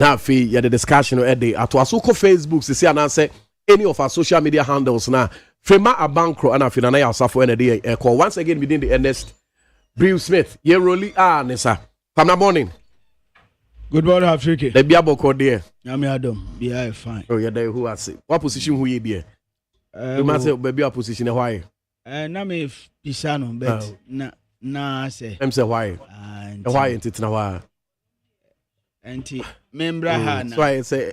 Now fi ya the discussion at the atwaso ko Facebook se ananse any of our social media handles na Fema Abankro and Afina ya Safo and a call once again within the ERNEST BREW Smith. Ye rolly nessa. From morning. Good morning, Africa. The Biabo called there. I'm Adam. Be fine. Oh, yeah, who I say. What position who ye be? You must say baby a position why? Na me pisano bet na say. I'm say why? Why ain't it na why? Anti membra ha na. So I say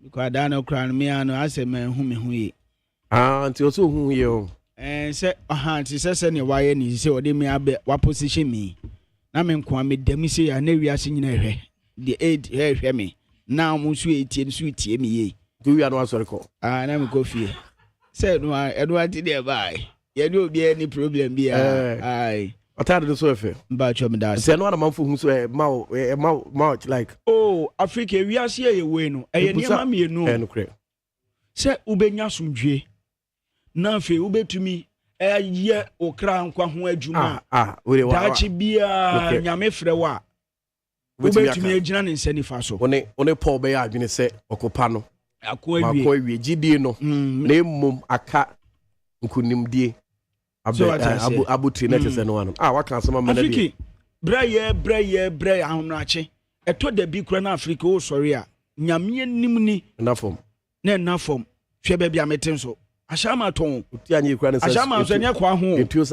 because I don't crown me ano I say man hu me hu yi. Anti also hu ye o. Say anti say ne why ni say ode me abe wa position me. Na me nko me dem say ya na wiase nyina hwe. The aid hwe me. Now mo so etie so etie me ye. Do you know sorry call? Na me go fie. Say no Edward dey buy. Ye no be any problem be ai. Other do so fe. Mba chom da. Say no na manfo hu so ma like oh Africa wiase ye we no. Eye niam me no. No kre. Say ubenya somdwe. Na fe ubetumi ye okra nkwa ho adwuma. We wa. Dachi bia nyame frɛ wa. Ubetumi agina ne nsa nifa so. One Paul be ya adwene se okopa no. Akwa gidie no. Na emom aka nkunimdie. Abuti na tese no ano. Waka asema mana bi. Braye ahomrache. Eto da bi kura na Africa o sori a. Nyame anim ni. Na fom. Hwe ba bia meten so. Ashama ton. Uti anyi kura ne se. Ashama so nya kwa ho. Insu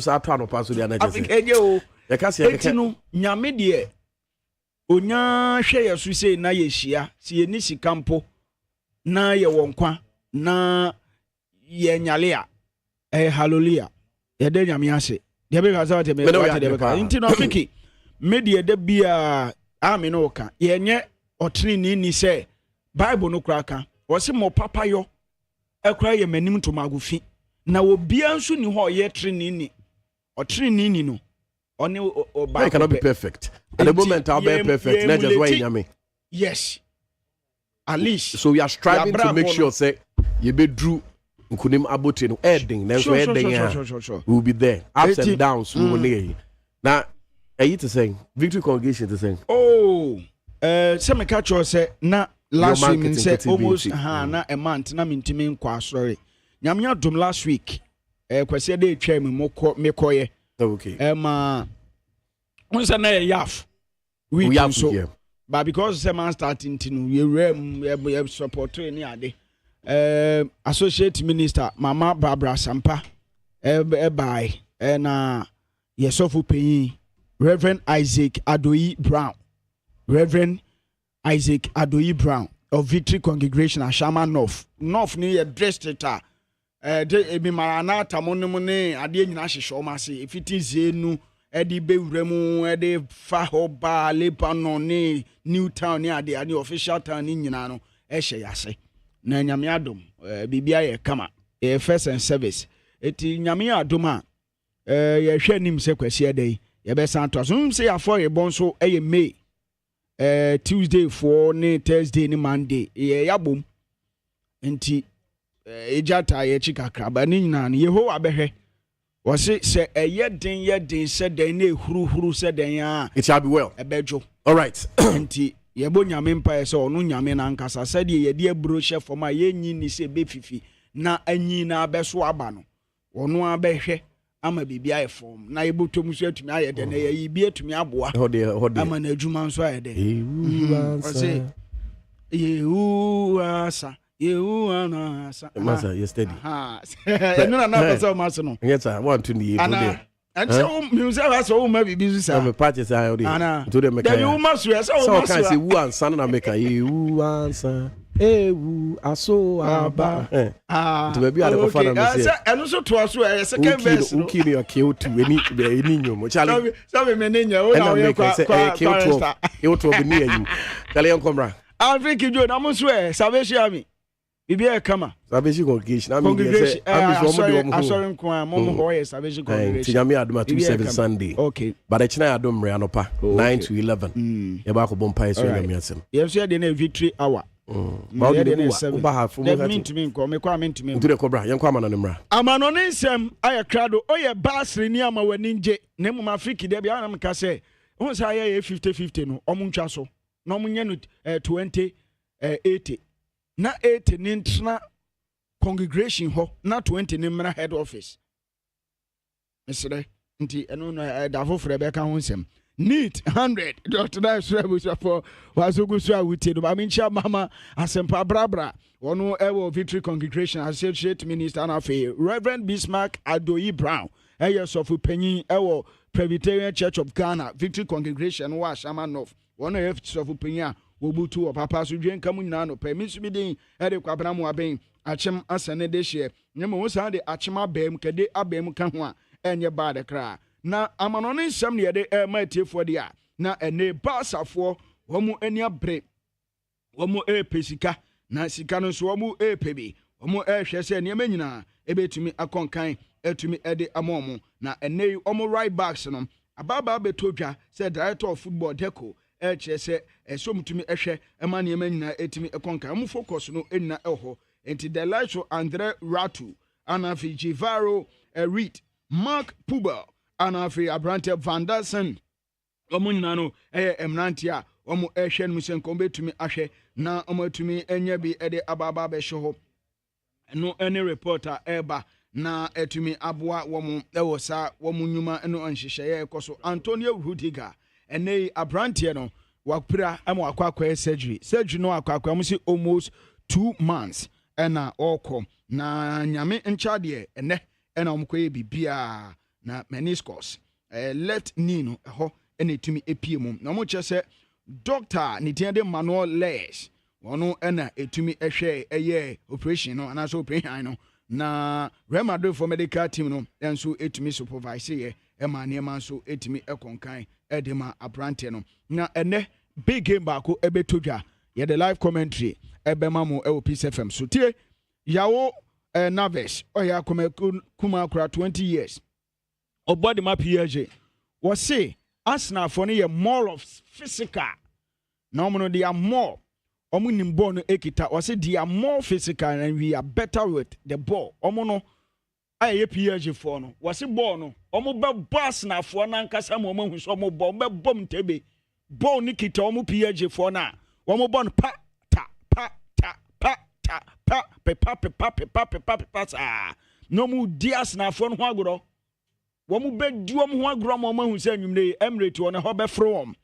sa to anopa so dia na tese. Africa eje o. Ya kasi eti no nyame de onya hwe yesu sei na ye hia. Si ye ni sikampo. Na ye wonkwa. Na ye nyale a. Hallelujah. Ya de nyame ase. De be ka sa te me wa te de be ka. Inti no Africa. Media de bia ame no ka. Ye nye otrini ni se Bible no kra ka. Wo se mo papa yo ekra ye manim to magofi. Na obia nso ni ho ye trini ni. Otrini ni no. One o Bible cannot be perfect. At the moment I'll be perfect. Not just why nyame. Yes. At least. So we are striving to make sure say you be drew nkunim abote no ending na so ending we will be there ups and downs we will need na ayi to say Victory Congregation to say say me catch you say na last week say almost na a month na mentimi nkwa sorry nyame adom last week kwase dey twa me koye okay ma once na yaf we so but because say man starting to we support any ade Associate Minister Mama Barbara Sampa by na yesofu peyin Reverend Isaac Adoyi Brown of Victory Congregation Ashama North ni ye district de ebi maranata monne ade nyina hyehyɛ ma se efiti zenu edi bewuremu edi fa hoba Lebanon ni Newtown ni ade official town ni nyina no ehye yase na nyame adom bibia ye kama first and service eti nyame adom a ye hwe nim se kwasi edai ye be santo so se ya for ye bonso eye May Tuesday for ne Thursday ni Monday ye yabom enti ejata ye chikakra ba ni nyina ne Yehowa behwe wo se eye den se den na ehuru se den a it shall be well ebejo all right enti yebo nyame mpa ye se onu nyame na nkasa se de ye de aburo hye fom a ye nyi ni se be fifi na anyi na abeso aba no onu abehwe ama bibia ye fom na yebo tomu so atumi aye de na ye bi atumi aboa ama na adwuma nso aye de Yehuanasa masa yesterday no na pesa masa no yes I want to need ana so music was so ma bibi so me party say already to them make you must so can say wu ansa na make you ansa wu aso aba to be ade ko fa na me say eno so to aso second verse no ukini akeu tu eni nyom chale so me nenya o na we kwa e to be near you chale enkomra Africa jo na mo so salvation ami bibia kama Salvation Congregation sorry nkwa mo boy Salvation Congregation Tinyame adoma 27 Sunday okay but the china adom re anopa 9 to 11 ye ba ko bompa so nyame asem ye so de na victory hour ba de na 7 ba ha fu mo ka me nko me kwa mentimi ntu de kobra ye nkwa amano ne mra amano ne nsem aye krado oye basri ni ama wani nje na mu Africa de bia na mka se on say 50-50 no omuntwa so no munye no 20-80 na 80 ni ntna congregation ho na 20 ni mra head office mesre nti eno no da foforo be ka ho nsem need 100 Dr. Nice for wazugusu awutie do amincha mama asempa brabra ono ewo Victory Congregation Associate Minister na fe Reverend Bismarck Adoyi Brown eyesofu panyin ewo Presbyterian Church of Ghana Victory Congregation wa Shama North ono eyesofu panyin a wobutu o papa so dwen kam nyina no pa minsu bidin ede kwabra mu aben achem asane de hye nyema wo sa de achem abem kede abem ka ho a enye ba de kra na amanone nsam ne yede ma tiefo de a na ene basafo womu ani abre womu pesika na sika no so womu pebi womu hwe se ne nyina ebetumi akonkan etumi ede amomo na ene womu right backs no ababa betodwa se director of football deco kire se esomtumi ehwe ema ne nyina etumi akonkan mu focus no enna eho enti the light Andre Ratu anafi Jivaro Reed Mark Pubel anafi Abrante Van Dersen omo nyina no emnante a omo ehwe no senko betumi ahwe na omo etumi enya bi ede ababa be hwe no any reporter eba na etumi aboa womo ewo sa womo nyuma no anhyehyeye ekoso Antonio Rudiger ene Abrante no wapira ama wakwa surgery no akwa mo si almost 2 months ena oko na nyame nchade ene ena omkoye bibia na meniscus left knee no ho ena etumi epie mum na mo chese doctor ni tiende Manuel Les wono ena etumi ehwe eye operation no anaso operation no na Real Madrid for medical team no enso etumi supervise ye ema niema so etumi ekonkan edema Abrante no na ene big game baako ebetodwa ye the live commentary ebema mo e Peace FM so tie yawo Naves oya kuma kura 20 years obody ma PSG was say Arsenal for no more of physical na omo no they are more omo nimbo no ekita was say they are more physical and we are better with the ball omo no aye PSG for no was say ball no omo be boss na for na nkasa mo hu so omo ball be bom tebe ball ni kita omo PSG for na omo ball pa ta pa ta pa ta pa pe pa pe pa pe pa pe pa pe pa sa no mu dias na for no ho agoro womu bedu omo ho agoro mo hu se nwumre Emirates wona ho be from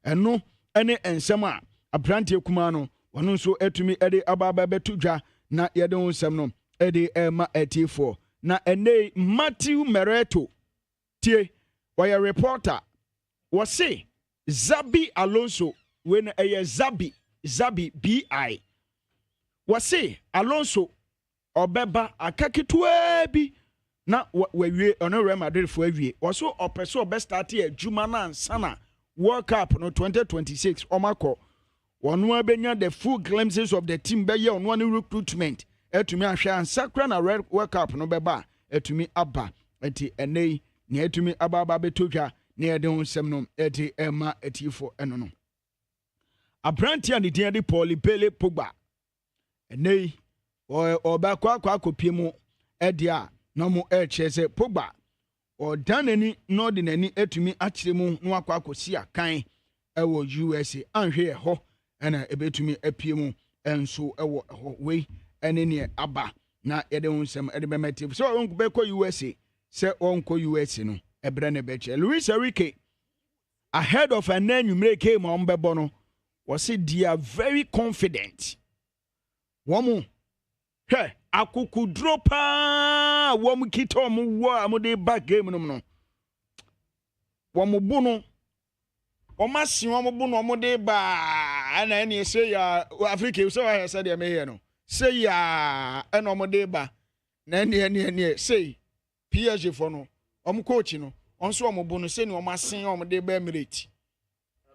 eno ene ensem a Abrante kuma no wono nso etumi ede ababa betudwa na yede ho nsem no ede ema eti4 na ene Matthew Mereto tie waya reporter wose Zabi Alonso when Zabi BI wase Alonso obeba akakitwa bi na wawie ono Real Madrid fo awie waso opeso obe start adwuma na ansana World Cup no 2026 omako wonu abenya the full glimpses of the team be ye ono ne recruitment etumi ahwe ansakra na World Cup no beba etumi aba eti enei ne etumi ababa betodwa ne ede onsem no eti ema etifo eno no Abrante and the Pauli Pele Pogba enei oba kwa kopie mu edia no mo chese Pogba o danani no de nani etumi akire mu no akwa akosi akan ewo USA anhwe ho ena ebetumi apie mu enso ewo ho we ene ne aba na ede onsem ede bemetive so on be ko USA se on ko USA no ebre ne beche Luis Enrique ahead of an annual game on bebono was it they are very confident womu he akuku dropa womu kito mu wa amode back game no womu bunu omasi womu bunu omode ba ana ene say ya Africa so I said ya me here no say ya ena omode ba na ene say PSG for no coach no onso omobo no se ni omasen omode ba Emirates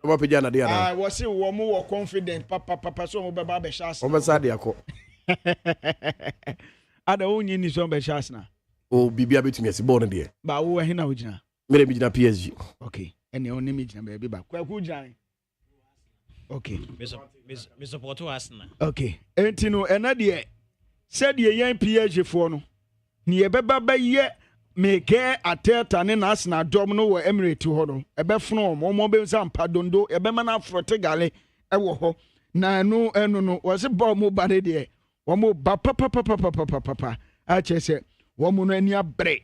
omo peja na dia na wo se wo mo wo confident papa so omo ba be chance omo sa dia ko ada onyi ni so be chance na o bibia betumi ase ball no de ba wo he na wo gina mere mi gina PSG okay ene oni mi gina ba bi ba kwa ku gina okay me support Arsenal okay enti no ena de said ye yan PSG for no ni ye beba ba ye meke ateta ne na asna dom no wo emirate ho no ebefno mo be sampa dondo ebema na afrote gale ewo ho na no enu no wo se ba mo ba de wo mo ba papa a chese wo mo no ani abre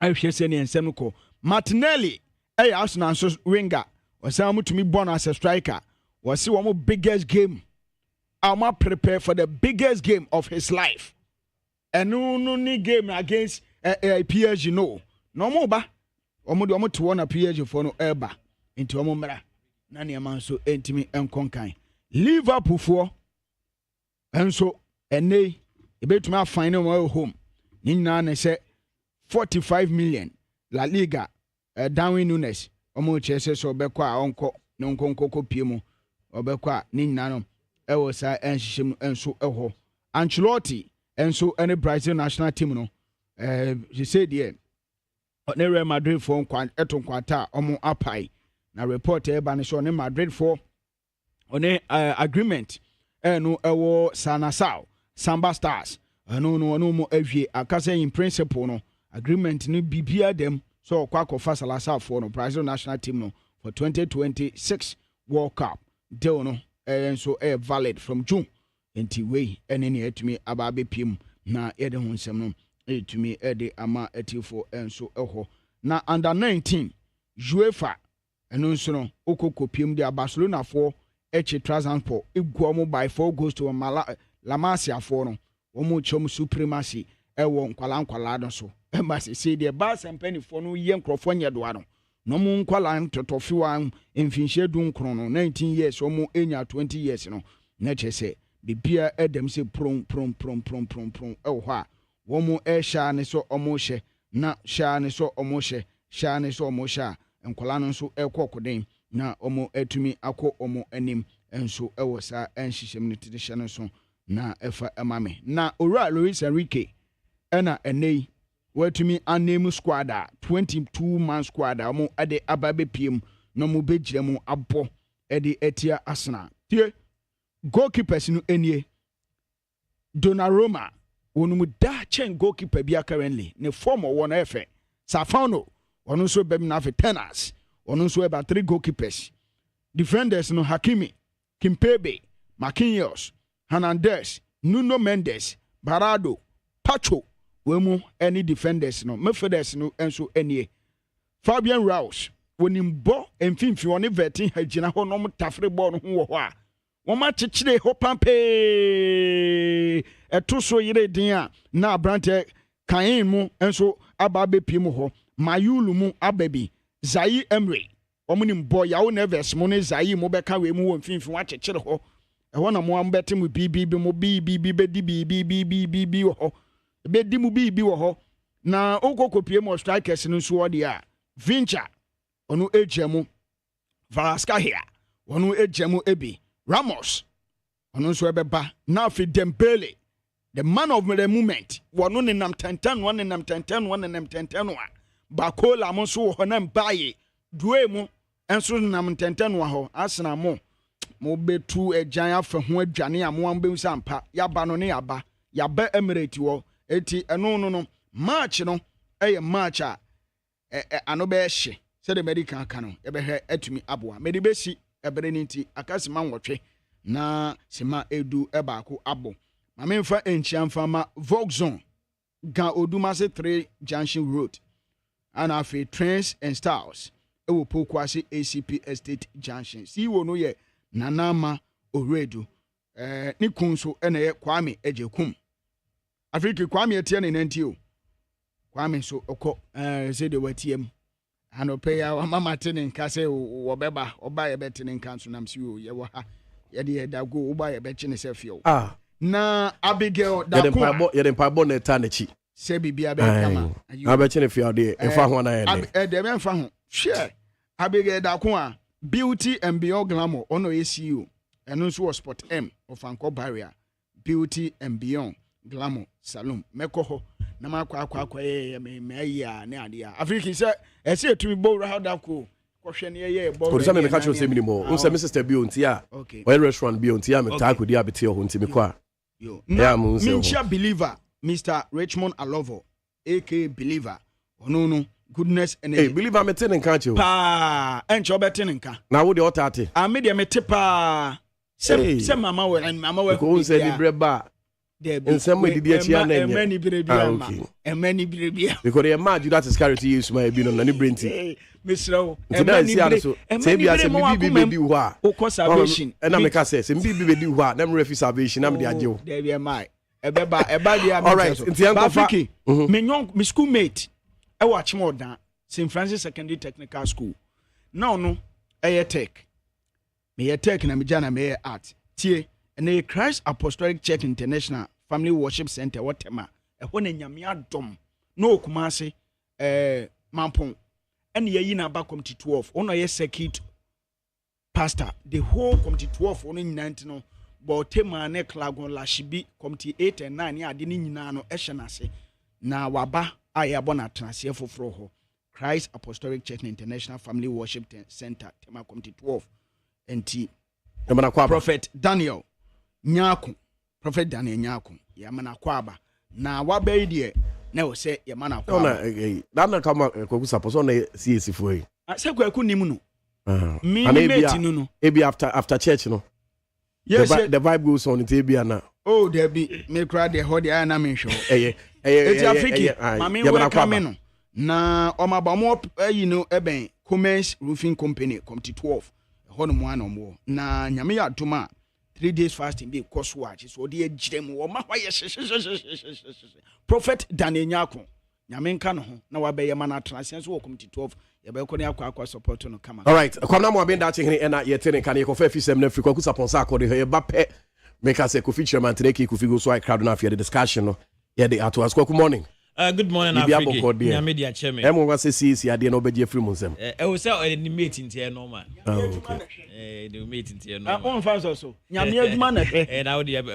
a hwe se ne ensem ko Martinelli Arsenal so winger was able to me born as a striker was one of biggest game. I'ma prepare for the biggest game of his life. And no game against PSG no more ba. Omo to one a PSG for no eba into omo mera. Nani man so entimi enkonkan. Liverpool for and so ene ebetuma find our home. Ni na say 45 million La Liga Darwin Nunes omo chese so obekwa onko nonkonko pie mu obekwa ni nyina no ewo sa enhyehyem enso eho Ancelotti enso ene Brazil national team no he said here ne Real Madrid for etonkwata omo apai na report eba ne so ne Madrid for one agreement eno ewo Sanasao Samba Stars no mo awie akasa in principle no agreement ni bibia dem so kwako Salasa for no Brazil national team no for 2026 World Cup deal no and so valid from June enti we eneni etumi ababe piem na yede ho nsem no etumi ede ama etifo enso eho na under 19 UEFA eno nso no okoko piem de Barcelona for eche transport egwo mo by 4 goals to La Masia for no omo chom supremacy ewo nkwala no so embassy say the bas and penny for no yen crofo nya do ano no mu nkwala ntotofi wan emfinhye du nkron no 19 years omo enya 20 years no na chese bibia edem se prom ewo ha wo mu sha ne so omo hye na sha ne so omo hye sha ne so omo hye nkwala no so ekokoden na omo etumi akọ omo anim enso ewo sa enhyehyem ne tidehye no so na efa emame na ora Luis Enrique ena enei watumi aname squad 22 man squad mo ade ababe piem no mo bejire mo abo ede etia Arsenal tie goalkeepers no enie Donnarumma wonu da chen goalkeeper bia currently ne former one efe Safano onu so bem na tenors onu so about 3 goalkeepers defenders no Hakimi Kimpembe Marquinhos Hernandez Nuno Mendes Barado Pacho wemu any defenders no midfielders no enso enie Fabian Ruiz wonimbo emfimfi woni vertin hagina ho no mtafre ball no ho ho a wo ma chechire ho pampe eto so yire din a na brante kan mu enso aba be pie mu ho mayulu mu ababi Zayi Emre omunimbo yawo nervous mu ne Zayi mu beka we mu wo mfimfi wa chechire ho e na mo ambete mu bibi mu bibi be di ho bedi mu bi wo ho na okokopie mo strikers no so ode a Vincha onu ejemu Varaskahia onu ejemu ebi Ramos onu so ebeba na fi Dembele the man of the moment wonu ne nam tenten wa Bakola mo so ho na mbaye due mu enso nam tenten wa ho asena mo betu ejan afa ho adwane amo ambe sampa yaba no ne yaba Emirate wo eti no match no match a ano be hye se de medical aka no e be hwe atumi aboa mede besi ebere ninti akasima nwotwe na sima edu ebaako abo ma memfa enchiamfa ma Volkszone ga Odumase 3 Junction Road ana afi Trains and Styles ewo Pokwase ACP Estate Junction si wo no ye Nanama Oredu ni kunso ene ye Kwame Ejekum Afrika Kwame etie ne nanti o Kwame so okọ say de watiem anope ya mama tene nka say wo beba oba ye betene nka so nam si o ye wo ha ye de da go oba ye be chine se fio na Abigail da ko ye den pabo na ta na chi se bibia be kama abe chine fio de efa ho na ye ne de be mfa ho share Abigail da ko a Beauty and Beyond Glamour ono ACU eno so Sport M of Anko Barrier Beauty and Beyond Glamour Salon mekoho na makwa me ya ne ade a Africa say ese etumi bo ra da ko kohwe ne ye bo ko me ka cho se minimo unse me sister bi onti a oil restaurant bi onti a me ta ko di abete ho nti me kwa yo na mincha believer Mr. Richmond Alovo aka Believer no goodness and hey believe I'm telling catch you pa encho beteninka na wo de otate me de mete pa se mama we and mama we ko say ni breba nsem didi achia na enye many birebia ma many birebia because the man Judas Iscariot use my bi no na ni brenti misrawo many so say bia say bi di ho a o salvation na me ka say bi di ho a na me refi salvation na me de agye wo there be my eba dia me all right Afriki me schoolmate e wa Chimodan St Francis Secondary Technical School now no tech me tech na me jana me art tie na Christ Apostolic Church International Family Worship Center whatever e ho na nyame adom no Kumase Mampong and ye na ba committee 12 ono ye circuit pastor the whole committee 12 ono 19 no but tema ne klagon la shibi committee 8 and 9 ya ade ni nyina no ehyenase na waba aye abona transie foforo ho Christ Apostolic Church International Family Worship Center tema committee 12 enti Prophet Daniel Nyako yamana kwaba na wabai die na wo se yamana kwaba na kama kwaku suppose na CAC fo yi se kwaku nim no me mate no ebi after church no yes the vibe goes on it ebi na oh there be me cry the hold the na me show eti Afriki mama we come no na omabamo you know eben Commerce Roofing Company committee 12 ho no mo anombo na nyame ya doma 3 days fasting be course watch so de agirem wo ma hwa Prophet Daniel Nyako nyame nka no ho na wabeye ma na transience wo committee 12 ye be ko ne akwa support no kama all right kwamna mo abenda chehene na ye tene kan ye ko fa fisem na frikwa ku sponsor akode he ba pe make us ko feature man today ku figo so I crowd na for the discussion no ye the at was good morning. Good morning, Afriki. Yeah, media chairman. I'm going to say, I didn't obey free Muslim. I was out in the meeting here, normal. Oh, okay. The meeting here, no. One fans also. Yamia man, and I would have.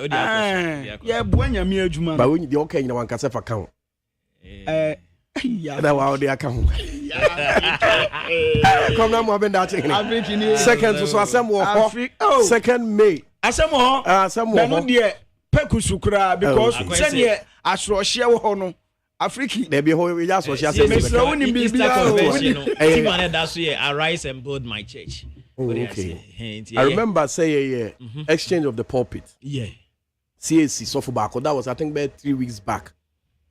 Yeah, when Yamia Juman. But when you okay, you want to account. Yeah, that was the account. Come now, I've been that second, so I said, second May. I said, more, dear, Pekusukra, because send asro share wo no Afriki there be ho we just was share say that's here arise and build my church. Okay. I remember say exchange of the pulpit. Yeah. CAC so for back that was I think about 3 weeks back.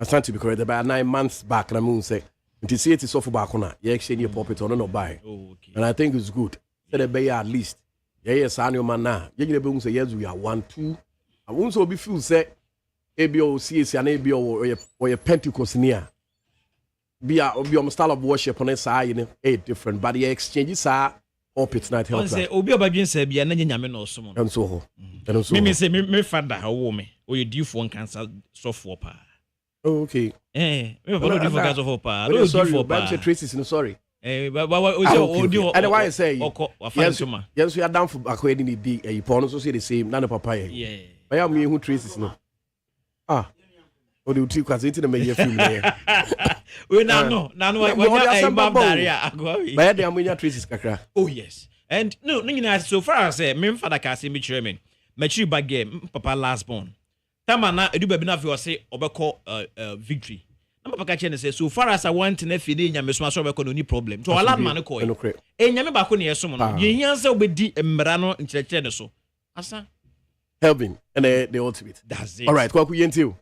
I stand to be corrected about 9 months back na moon say it is CAC so for back na you exchange your pulpit or no buy. Okay. And I think it's good. Say the be at least. Yes annual man na. You be say yes we are 1 2. I won't so be feel say ABO CAC and ABO or Pentecost near. Be a style of worship on a side, different, but the exchanges are pulpits night help. Say, Obi Obadin said, be an enemy no summon. And so, me say, me father, how woman, or you do for one cancer software. Oh, okay. Me for cancer for pa. Sorry, for bad traces, no sorry. But and why I say, yes, we are down for according to the porn, so say the same, none of papaya. Yeah. I am me who traces no. Or the two cause into the media film there. We now But the ammonia traces kakra. Oh yes. And no, so far as me father can see me chairman. Mature bag game, papa last born. Tamana edu baby na fi say obeko victory. Na papa ka say so far as I want na fi dey nyame so aso obeko no ni problem. So ala man ko. Nyame ba ko ne yeso mo no. Ye hian say obedi mmara no nkyerɛkyerɛ ne so. Asa helping and the ultimate. That's it. All right, kwaku yentiu.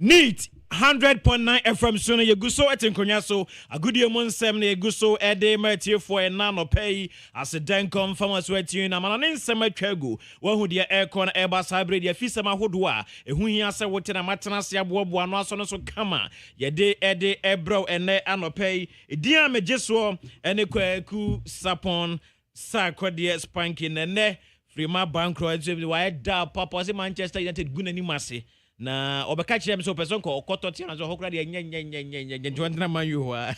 Neat 100.9 FM soon you go so at Nkonyaso a good year monsem na you so e dey matie for e na no pay as a den come farmers wetin na man nsem atwago wo hu de aircon airbus hybrid ya fisem ahodo a ehu hia se wote na matena se aboabo ano aso no so kama ye dey ebro ene anopay dia mejeso ene kwaku sapon sakode spanking ene frima bankro ebi wa da papa se Manchester United gunani mase na obeka kire so person ko okoto ti na so hokra de nye twandra man you wa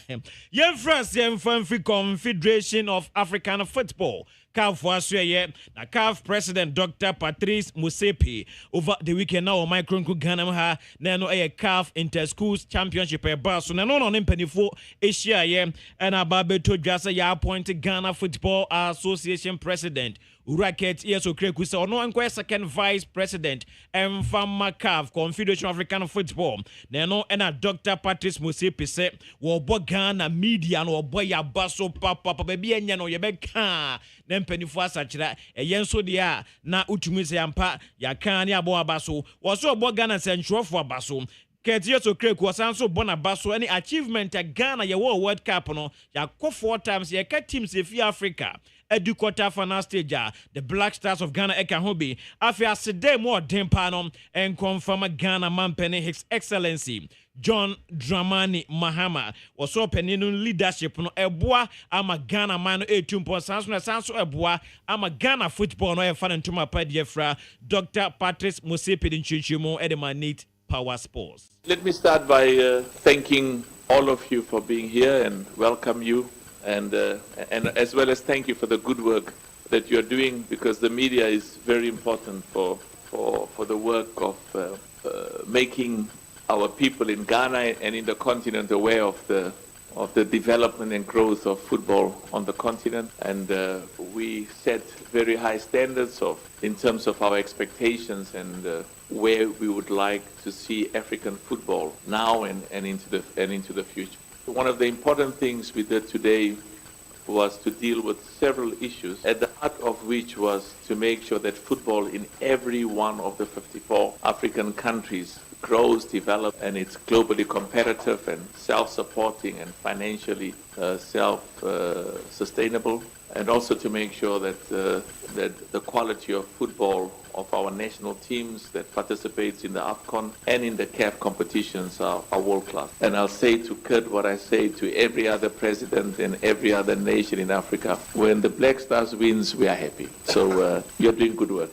yen France yen Confederation of African Football CAF for Australia. Na CAF President Dr. Patrice Motsepe over the weekend now micro Ghana ha na no CAF Inter-Schools Championship so na no mpanifo Asia ye and ababeto dwasa ya appointed Ghana Football Association President Uraket Yeso Kreku say ono enko second vice president Mfama CAF Confederation of African Football na no na Dr. Patrice Motsepe say wo bo Ghana media no bo ya baso papa baby enya no ye beka na mpanifo asachira eyenso dia na utumi se ampa ya kan ya bo abaso wo so bo Ghana senchofo abaso Ketiyo so Kreku wasanso bona baso any achievement ya Ghana ya World Cup no ya ko 4 times ya ka teams efi Africa edu quarter final stage the Black Stars of Ghana eka hobi afi asede mo dempa no en confirm Ghana mampene His Excellency John Dramani Mahama was opening leadership no eboa ama Ghana man no etumpo sanso eboa ama Ghana football no e fa ntoma padiefra Dr. Patrice Motsepe nchichimo edemanate Power Sports. Let me start by thanking all of you for being here and welcome you, and as well as thank you for the good work that you're doing, because the media is very important for the work of making our people in Ghana and in the continent aware of the development and growth of football on the continent, and we set very high standards in terms of our expectations and where we would like to see African football now and into the future. One of the important things we did today was to deal with several issues, at the heart of which was to make sure that football in every one of the 54 African countries grows, develops, and it's globally competitive and self-supporting and financially self-sustainable, and also to make sure that the quality of football of our national teams that participates in the AFCON and in the CAF competitions are world-class. And I'll say to Kurt what I say to every other president and every other nation in Africa: when the Black Stars wins, we are happy. So you're doing good work.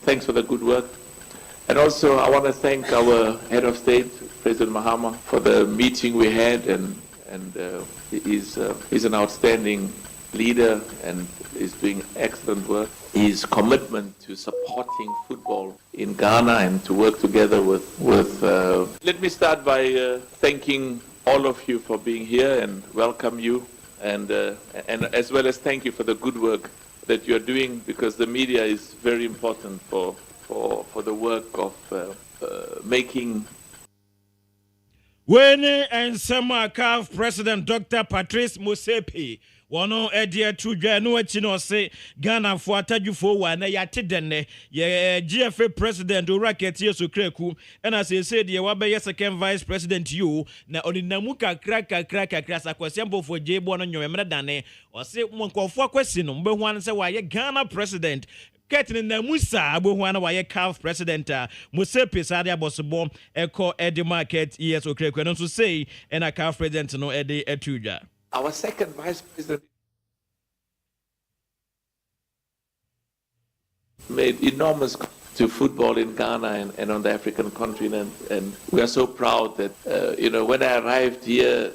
Thanks for the good work. And also I want to thank our head of state, President Mahama, for the meeting we had, and he's an outstanding leader and is doing excellent work. His commitment to supporting football in Ghana and to work together with Let me start by thanking all of you for being here and welcome you, and as well as thank you for the good work that you're doing, because the media is very important for the work of making. When and Sema CAF President Dr. Patrice Motsepe wono edie tudwa no achi no se Ghana fo atadwufo wa na yate denne ye GFA President Uraket Yeso Kreku na se de wa be second vice president you na oninamu kakra sakwasiambo fo jebo no nwemre dane o se monkofo akwasi no mbehu an se wa ye Ghana president Ketin na Musa abohuana wa ye CAF president Motsepe sade abosobo eko edi market Yeso Kreku no so say na CAF president no edi etudwa. Our second vice president made enormous to football in Ghana and on the African continent, and we are so proud that when I arrived here,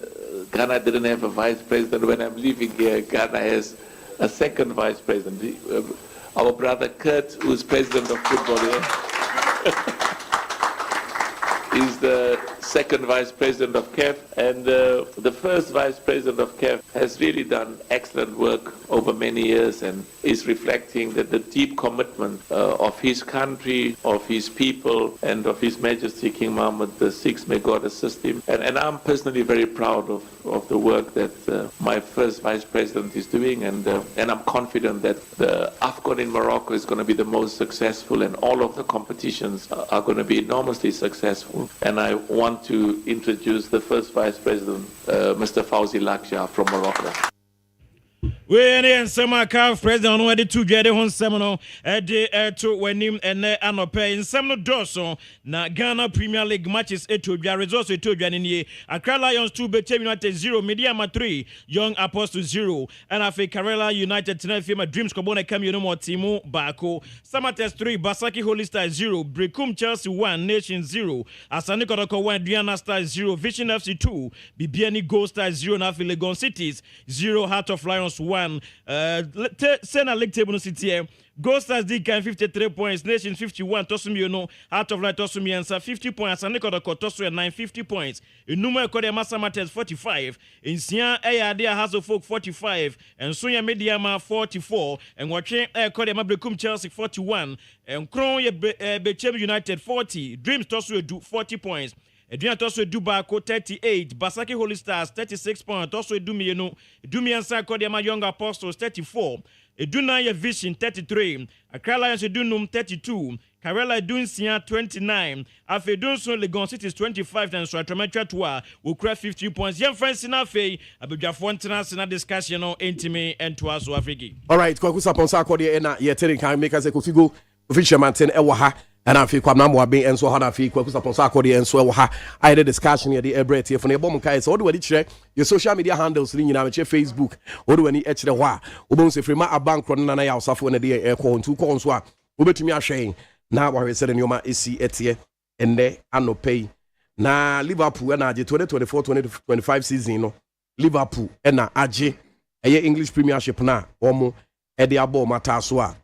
Ghana didn't have a vice president. When I'm leaving here, Ghana has a second vice president. Our brother Kurt, who's president of football here, is the second vice president of CAF, and the first vice president of CAF has really done excellent work over many years and is reflecting that the deep commitment of his country, of his people, and of His Majesty King Mohammed VI, may God assist him. And I'm personally very proud of the work that my first vice president is doing, and I'm confident that the AFCON in Morocco is going to be the most successful, and all of the competitions are going to be enormously successful. And I want to introduce the first vice president, Mr. Fawzi Laksha from Morocco. We and Sema CAF president on the two jade hon semino to wenim ene anope in semno doso na Ghana Premier League matches to be results to Janini Accra Lions 2 Betem United 0 Mediama 3 Young Apostles 0 and Afe Karela United Tenafima Dreams Kobone Kamino mo Timu Bako Samates 3 Basaki Holy Star 0 Brekum Chelsea 1 Nation 0 Asani Kodoko 1 Diana Star 0 Vision FC 2 Bibiani Gold Star 0 na Legon Cities 0 Heart of Lions 1 51. Sena League table no city. Gold Stars Deacon 53 points, Nations 51, Tosumiono, Out of Light Tosumiansa 50 points, and Nicola Tosu 950 points. In Numa Kodia Masamates 45, in Sian Ayadia Hazelfolk 45, and Sunya Mediama 44, and watching Kodia Mabrekum Chelsea 41, and Kron Bechem United 40, Dreams Tosu 40 points. Edwina Tosu Dubako 38, Basaki Holy Stars 36 points, Tosu Dumiano, Dumiansa Kodia Young Apostles 34. Edunaya Vision 33, Accra Lions Edunum 32, Karela Edunsia 29, Afedunso Legon Cities 25, and Swatrametra Tua will crack 50 points. Young friends in Afe, Abuja Fontana, in a discussion on Intime and Tuazo Afriki. All right, Kwakusa Ponsa Kodia, and yet can make us a Kofigo, Fisherman 10 Ewaha. And I feel Kwamamo being and so on. I feel Kwakusa Ponsa Kodia and so I had a discussion here the Ebret here from the Bomkai. So, what do you check your social media handles in your Facebook? What do any extra wa? Ubonse Frima a bank running and I also for a day air call 2 calls. Ubet me a shame. Now, what I said in your ma is see etie and there and no pay. Now, Liverpool and Aji 2024-2025 season. Liverpool and Aji a English Premiership na Omo Eddie Abo Mataswa.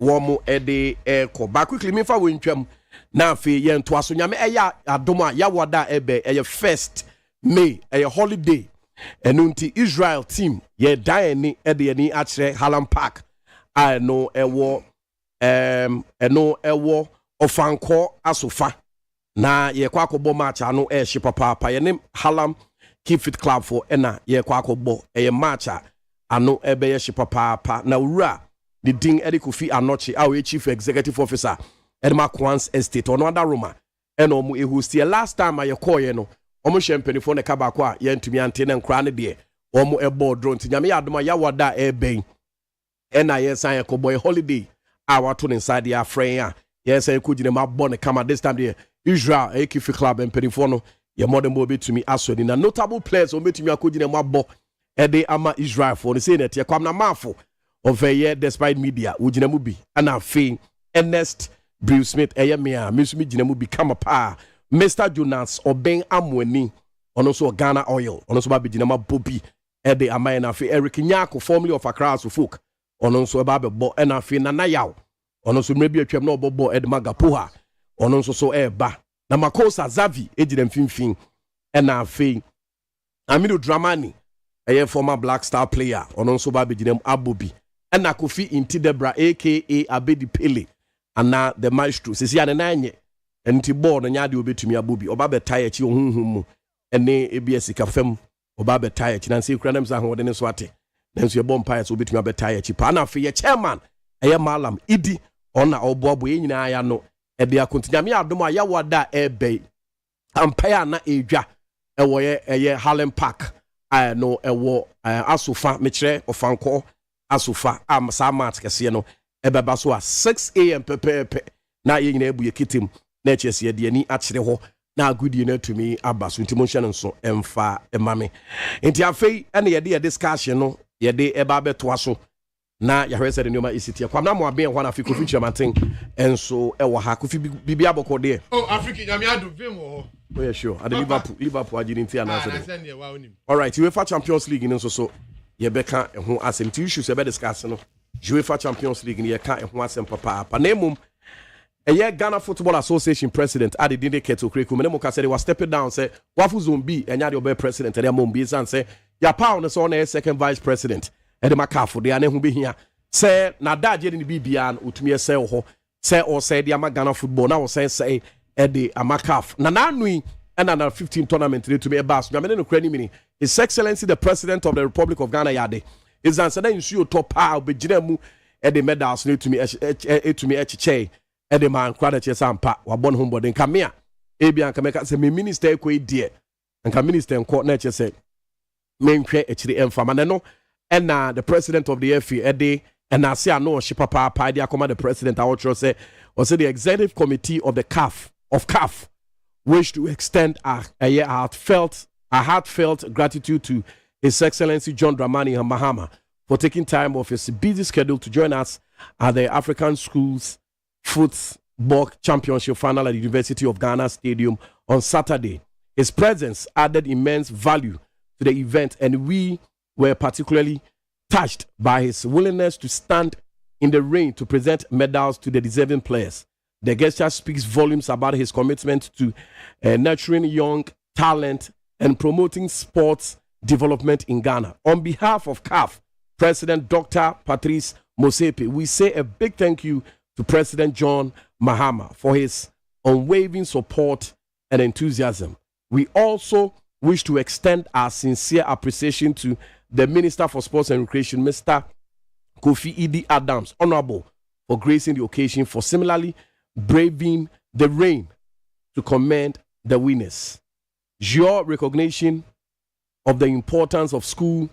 Womo ede eko ba quickly me fa wentwam na afi ye nto aso nyame eya adoma ya wada ebe eye first May eye holiday enunti Israel team ye dan ni ede ni akire Hallam Park I know ewo ofanko asofa na ye kwa akobọ match ano e hye papa ye ne Hallam Keep Fit Club for ena ye kwa akobọ eye match ano ebe ye hye papa na wura the ding Eddie Kofi Anochi, our chief executive officer, Edma Kwans Estate, on other Roma, and Omu Ehusti. Last time I call you know, Omu Champagne for the Kabakwa, yen to me antenna and crown dear, Omu a board drone to Yami Adma Yawada air bang. And I yes, I a boy holiday. Our tune inside the Afraya. Yes, I could in my bonnet come at this time there. Israel, a Kifi Club and Perifono, your modern mobile to me as well. In a notable players, or meeting me a could in my bo, Eddie Ama Israel for the same that you come na mafo. Of a year despite media, Ujinamubi, and I feel Ernest Brew Smith, Ayamia, Miss Mijinamu become a pa, Mr. Jonas, or Ben Amweni, on also Ghana oil, on also Babijinama Bobby, Eddie Amayana, Eric Nyako, formerly of Accra folk, on also a Babbo, and I feel Nanayao, on also maybe a Chemno Bobo Edmagapuha, on also so Eba, Namakosa Zavi, Ejidem Fin, and I feel Amido Dramani, a former Black Star player, on also Babijinem Abubi. And na Kofi Inti Debra aka Abedi Pele and na the maestro sisi ane nanye enti board nya de obetumi abobi oba betaye chi ohunhum ene ebs kafem oba betaye chi nansi kura nam sa hode ne so ate nanso ye bompa so obetumi abetaye chi pa na fe ye chairman eye malam idi ona oboabo ye nyina ya no e de akontinya me adom aya wada ebe ampaya na edwa e wo ye eye Hallam Park no e wo asofa me kire ofanko Asufa Samat Kasiano Ebeba so 6 a.m. pepe na ye nyina ebu yekitim na chese de ani akyere ho na agudi na tumi abaso ntimonsha nso emfa emame enti afei ene ye de discussion no ye de eba beto aso na ya hwese de nyoma isiti kwamna mo aben ho na afiko feature manten enso ewo ha kofi bibia aboko de oh afriki nyame adu vim ho oh yeah sure at Liverpool agiri ntia na so all right UEFA Champions League nso so Yebeka ho asem ti issues ebe discuss no UEFA Champions League ni ye ka ho asem papa na emum eye Ghana Football Association president ade dinde keto kreku me ne mo ka say they was stepping down say wafu zombi enya de obe president e mo mbi san say ya pound so na second vice president e de makafo de ane ho behia say na daje ni bibia otumi say ho say o say de ama Ghana football na o say e de amakaf na nanu and under 15 tournament to be a bass. His Excellency the President of the Republic of Ghana Yade is answer that you top power be jinemu and the medals need to me eche and the man crowd sampa wa born home boarding come here. Ebian can make us a minister equate dear and come minister and court nature say main create actually no and the president of the FA Eddie and I say I know she papa idea come the president I want say or say the executive committee of the CAF wish to extend a heartfelt gratitude to His Excellency John Dramani Mahama for taking time off his busy schedule to join us at the African Schools Football Championship final at the University of Ghana Stadium on Saturday. His presence added immense value to the event, and we were particularly touched by his willingness to stand in the rain to present medals to the deserving players. The gesture speaks volumes about his commitment to nurturing young talent and promoting sports development in Ghana. On behalf of CAF, President Dr. Patrice Motsepe, we say a big thank you to President John Mahama for his unwavering support and enthusiasm. We also wish to extend our sincere appreciation to the Minister for Sports and Recreation, Mr. Kofi Idi Adams, Honorable, for gracing the occasion, for similarly braving the rain to commend the winners. Your recognition of the importance of school,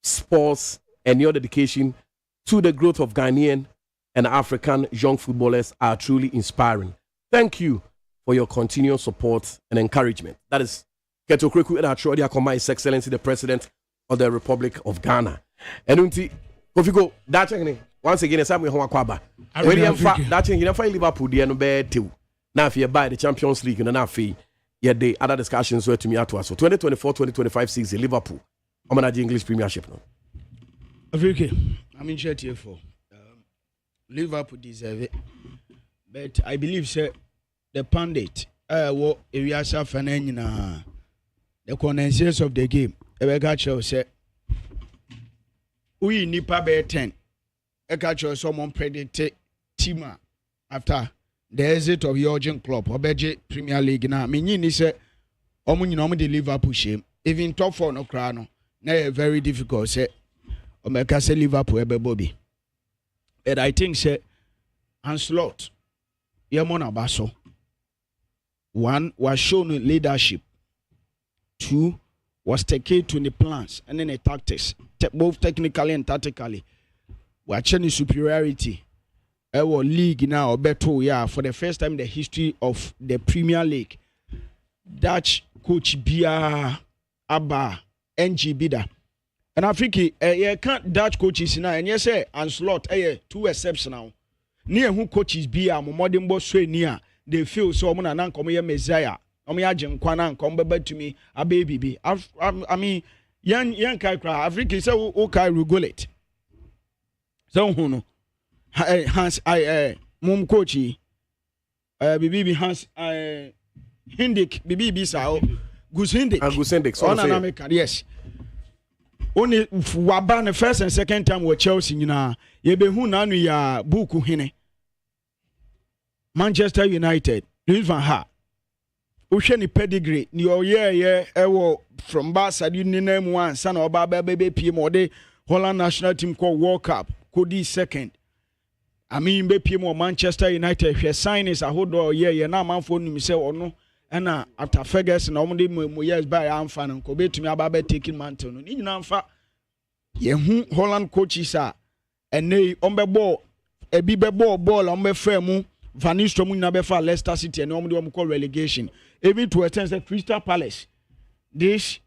sports, and your dedication to the growth of Ghanaian and African young footballers are truly inspiring. Thank you for your continued support and encouragement. That is Keto Kweku Edachori Akoma, His Excellency the President of the Republic of Ghana. And unti Kofigo, that once again, it's time Kwaba. When you have that thing, you never Liverpool, the end of two. Now, if you buy the Champions League, and now fee, yet the other discussions were to me at us. So 2024-2025 season, Liverpool. I'm going to English Premiership now. Okay, I'm in chat here for Liverpool deserve it, but I believe sir, the pundit, what area Safanina, the consensus of the game. Ebekacho said, we nipa be 10. Ekacho someone predicted Tima after the exit of Jurgen Klopp, Obeje Premier League. Now, Minini said, Omun the Liverpool shame. Even top 4 no crano. Now, very difficult. Say, Omeka say Liverpool ebe Bobby. But I think say, Anslot, Yamona Basso. 1 was shown leadership. 2 was taken to the plans and then the tactics, both technically and tactically. We're changing superiority. Our league now, better, yeah, for the first time in the history of the Premier League. Dutch coach Bia Abba NG Bida. And I think you can't Dutch coaches now, and yes, and slot 2 exceptional. Near who coaches Bia, modern boss near, they feel so many and come here Messiah. Omiajem kwana come back to me a baby. I mean, young kai cry. Africa say okay regulate. So who Hans mum coachy bibi Hans Hindik bibi sao Gus Hindik on an American yes. Only waban the first and second time with Chelsea ye be hu nanu ya buku hine. Manchester United Louis van Gaal Usheni pedigree ni oye ewo from Barca di name one son of Baba baby PM or the Holland national team called World Cup could be second. I mean be PM or Manchester United she sign is a hold or yeah na man phone me say or no and after Ferguson only mo years by am fan ko be to me Baba taking mantle no ni nyina mfa ye hu Holland coaches are and they on be ball e bi be ball on be fair mu Van Nistelrooy na be for Leicester City and only one call relegation. Even to attend the Crystal Palace. This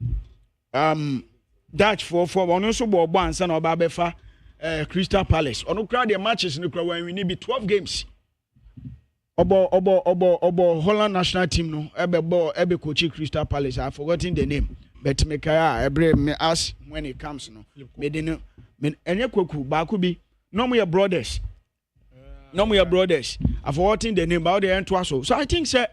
Dutch for one also ball once and about befa Crystal Palace. On crowd their matches in the when we need be 12 games. Obo Holland national team no ebe coach Crystal Palace. I've forgotten the name. But me ask when it comes no. Me didn't enye kwoku ba ku bi no mo your brothers. No more brothers. I've forgotten the name about the end to so. So I think say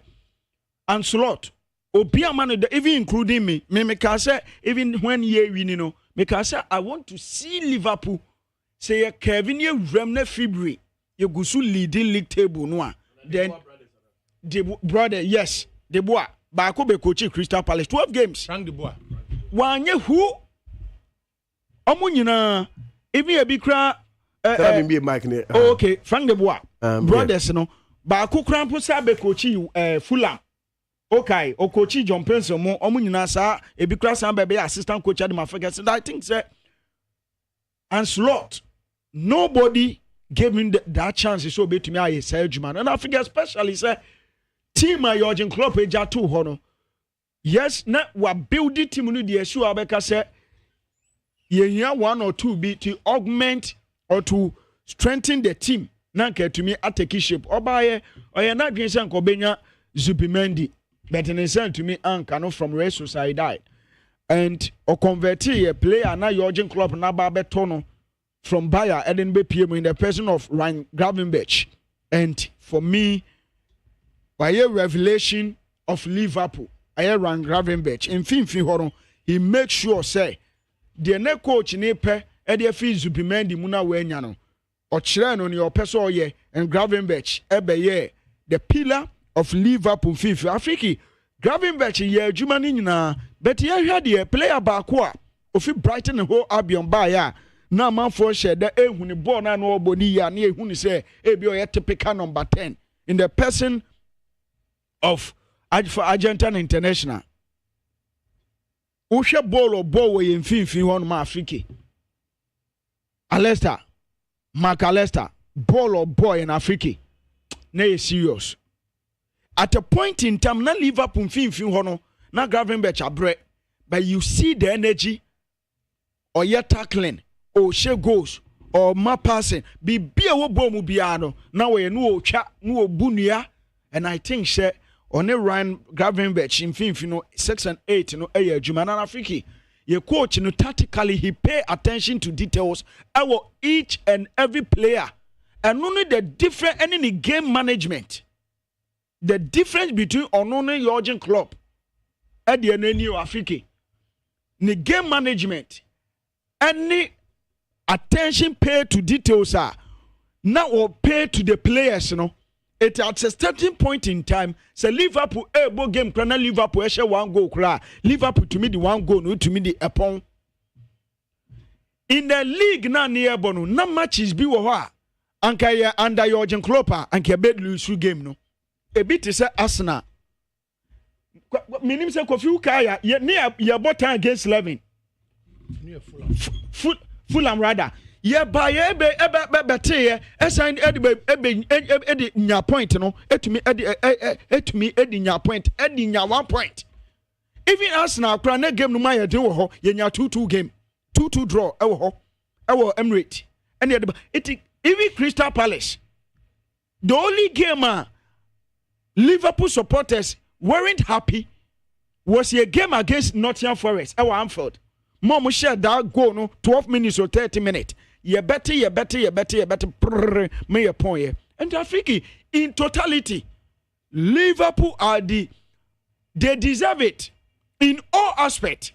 Anslot Obia man even including me can say even when ye win you know me can say I want to see Liverpool say Kevin ye remne February you go so leading league table no then the brother yes the boy ba ko be coach Crystal Palace 12 games Frank the boy one ye who omo nyina even e bi kra okay, Frank de Bois. Brothers, no. Ba ku krampo sa be coach Fulham. Okay, o coach John Penson mo omu nyina sa e bi kra sa be assistant coach at my Ferguson. I think say Anslot nobody gave him that chance so be to me I say Juman. And I figure especially say team Jurgen Klopp eja to ho no. Yes, na wa build the team no dey issue abeka say ye 1 or 2 be to augment or to strengthen the team. Nanke to me ateki shape. Obaye oye na dwen se nkobenya Zubimendi. But in sense to me ankano from Real Sociedad. And o convert a player na Jurgen Klopp na ba beto no from Bayer Edinburgh PM in the person of Ryan Gravenberch. And for me, by a revelation of Liverpool, I hear Ryan Gravenberch. In fin, he makes sure say the next coach in Epe, Eddie Fee Zubimendi Muna Wenyano, or Chiran on your person ye and Gravenberch, Ebe the pillar of Liverpool FIFA. Afriki, Gravenberch ye Jumani na, but ye had the player Bakwa, of it Brighton and whole Albion Bayer. Now man for share that when the born and all body ya near who say ebio typical number 10 in the person of Argentine International. Usha ball or ball in fin one ma Afriki. Alesta, Mark Alesta, ball or boy in Afriki. Nay serious. At a point in time, na Liverpool fin hono, na Gravenberch a break, but you see the energy or your tackling. Or share goals or ma passing be a wo bomu biano now we no cha no bunia and I think share on a Ryan Gravenberch in fin 6 and 8 no a Juman Afriki your coach no tactically he pay attention to details our each and every player and only the different any game management the difference between only Jurgen Klopp at the new Afriki the game management any attention paid to details are now or paid to the players, you know. It at a certain point in time, say Liverpool able game crana Liverpool share one goal cry. Liverpool to me the one goal, no to me the upon. In the league na near Bono, no matches be wa anka under Jurgen Klopp and bed lose game no. A bit is Arsenal. Minim say Kofi Ukaya near your bottom against 11. Fulham rather. Yeah, by ebe assign Eddie nya point no. Etumi Eddie nya point. Eddie nya 1 point. Even Arsenal crane game no my do ho. Ye nya 2-2 game. 2-2 draw. Ewo ho. Ewo Emirates. Any it even Crystal Palace. The only game Liverpool supporters weren't happy was a game against Nottingham Forest. Ewo Anfield. Mom share that goal no 12 minutes or 30 minutes. You better me a point. And I think in totality, Liverpool are they deserve it in all aspects.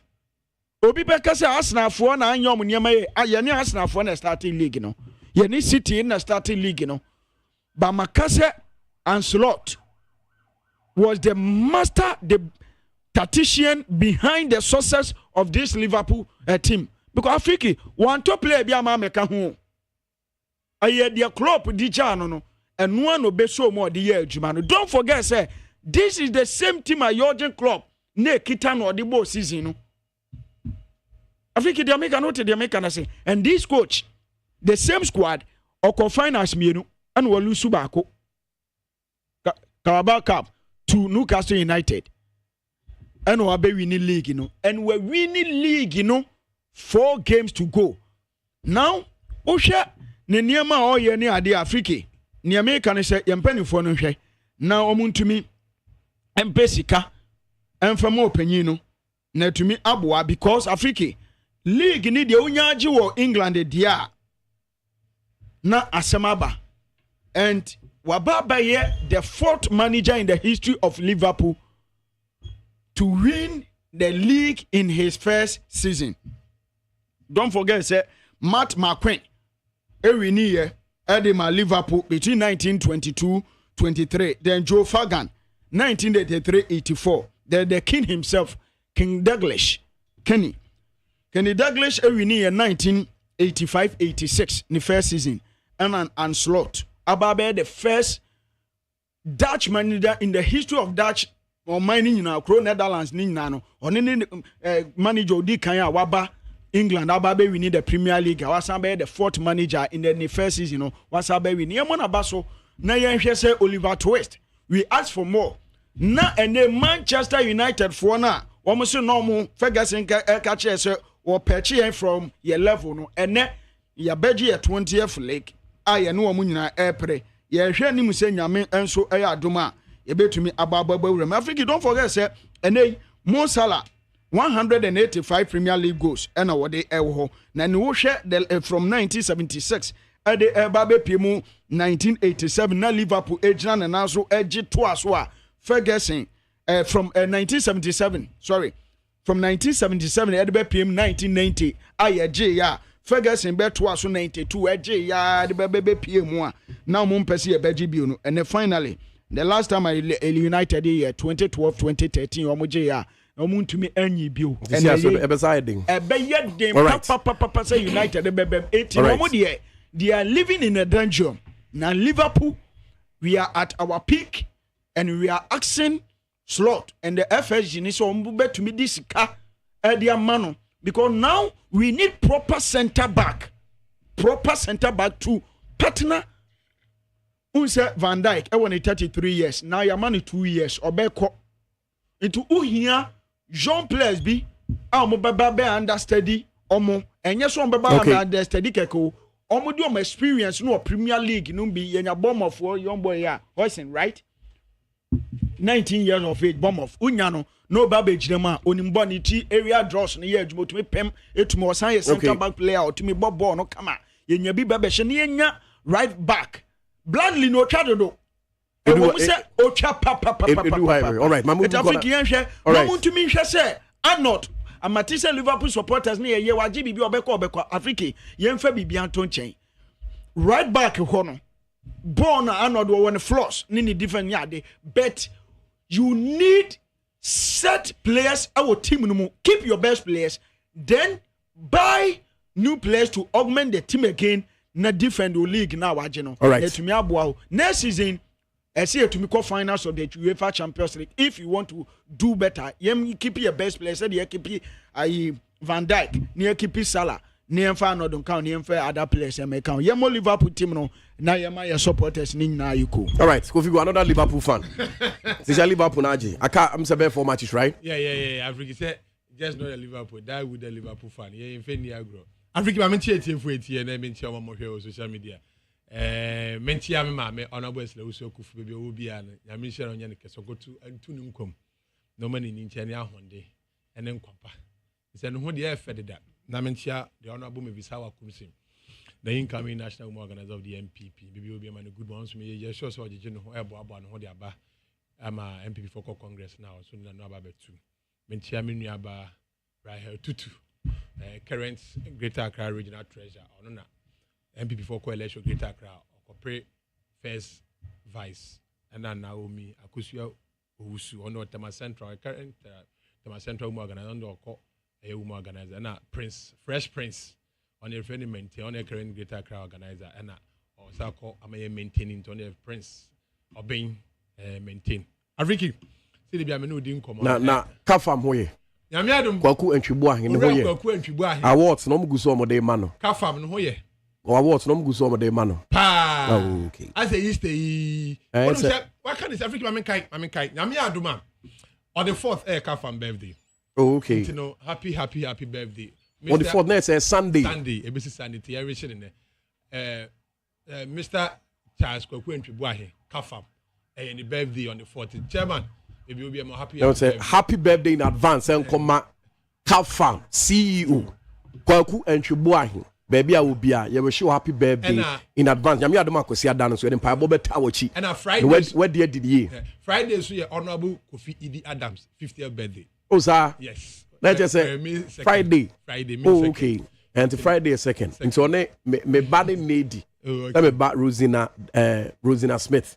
Obi beka say Arsenal for na anyom nyema ye ne Arsenal for na starting league no. Ye ne City in the starting league no. But Makase and Slot was the master, the tactician behind the success of this Liverpool team. Because Afriki, one top player be a man make a home. I hear their club di no, and one will be so more the year, Jumano. Don't forget, say, this is the same team at Jurgen Klopp, ne Kitano or the boss season. Afriki, they make a note, they make a say, and this coach, the same squad, or confine us me, and will lose Subako. Carabao Cup to Newcastle United. And we're winning league, you know. And we're winning league, you know. 4 games to go. Now, Osha, Nenyama or Yeni Adi Afriki. Niame can say, Yampeni for no share. Now, omun to me, Mpesika, and from open, na to me, Abua, because Afriki, league need the Unyaji or England, the Dia. Na Asamaba. And Wababa ye, the 4th manager in the history of Liverpool to win the league in his first season. Don't forget, say, Matt McQueen, every year, Edema Liverpool between 1922-23. Then Joe Fagan, 1983-84. Then the king himself, King Douglas, Kenny Douglas, every year, 1985-86, in the first season. And Slot, Ababe, the first Dutch manager in the history of Dutch or mining in our Netherlands, Ninano, or any manager Di Kanya Waba. England, Ababe, we need the Premier League. Wasabe, the 4th manager in the first season. You know, Wasabe, we need Abaso. Na say Oliver Twist. We ask for more. Na and the Manchester United for na. Almost normal. Ferguson catches or Perchi from your level. No, and then your Beji at 20th league. I know Munina Airpre. Ye share him saying Yamin and so Aya Duma. You bet to me Ababa. Africa, don't forget, sir. And then Mo Salah. 185 Premier League goals and what they ever na ni wo hwe from 1976 at the Babe Pimu 1987 na Liverpool ejina na naso eji to aso a Ferguson from 1977 from 1977 at the PM 1990 ayeje ya Ferguson be to aso 92 eje ya the Babe PM a now mo mpese e beji bi no and finally the last time I United year 2012 2013 omoje ya omuntumi anyi bio and ebeside papa say United be 18 they are living in a dungeon. Now Liverpool, we are at our peak and we are asking slot and the FSG needs to me this car mano because now we need proper center back to partner. Unse Van Dijk, I want 33 years. Now your money 2 years or beko into uhia Jean players be baba understudy omo and yes one baba understudy keko. Omo experience no Premier League no be yenya Bournemouth young boy ya Hoysen right 19 years of age Bournemouth unya no babbage dem a onimbo ni ti area draws no ye adwuma to me pem etumi osan ye center back player otumi ball no kama yenya bi babehye ne yenya right back Blandly no twado do e wo se o twa papa all right mamu ntumi hwe se Arnold Amatisa Liverpool supporters ni ye waji bibi obeko Africa yemfa bibi anto nchen right back hono born Arnold won the floors ni different yade but you need set players our team no keep your best players then buy new players to augment the team again na defend the league na waje no etumi aboa next season I see to me call finals of the UEFA Champions League. If you want to do better, you keep your best players. You keep Van Dijk, you keep Salah, you find don't count, you find other players. You may count. You more Liverpool team no. Now you my supporters. Now you go. All right, Kofi, go another Liverpool fan. This is Liverpool Naji. I'm saying 4 matches, right? Yeah. Africa said just not a Liverpool. Die with the Liverpool fan. Yeah, in Feniagro. Africa, I'm cheating for it here. And I'm cheating more here on social media. Mentia me mama honorable Slewso Kufu baby obi an ya me share onye nke so gotu antunu nkom no mani ni nche ne ahonde ene nkwapa se no ho de efede da na mentia the honorable me bisa wa kumsim the incoming national organizer of the MPP baby obi man good ones me ye sure so ojeje no ho ebo abo no ho de aba ama MPP for Congress now so na no aba betu mentia me nua aba Rahel Tutu current Greater Accra Regional Treasurer ono na MPP for Coalition Greater Accra Okopre first vice and then Naomi Akusua Owusu on Tema Central current Tema Central organizer on the organizer and Fresh Prince on the friendly maintain on the current Greater Accra organizer and also call maintaining on the Prince or being maintained. Afriki see the Biamenu didn't come na Kafam hoye Kwaku entwibua hin hoye awards no mguso omode ma no Kafam no hoye awards no mguso omode ma no okay as a Easter what can this African mamen kai nyame aduma on the 4th Kafam birthday okay you know happy birthday on the 4th next Sunday ebisi Sunday ti everything in Mr. Charles Kwaku entwibua hin Kafam the birthday on the 14th chairman maybe we'll be more happy. Happy birthday in advance and come Kafam CEO Kwaku Entwibua baby I will be you will show happy birthday in advance. Yami adoma kwesi adano so den pa bobe tawochi. And Friday where did ye? Friday so honorable Kofi Idi Adams 50th birthday. Oh sir. Yes. Let's just say Friday. Oh okay. And Friday second. Into me body lady. Let me back Rosina Smith.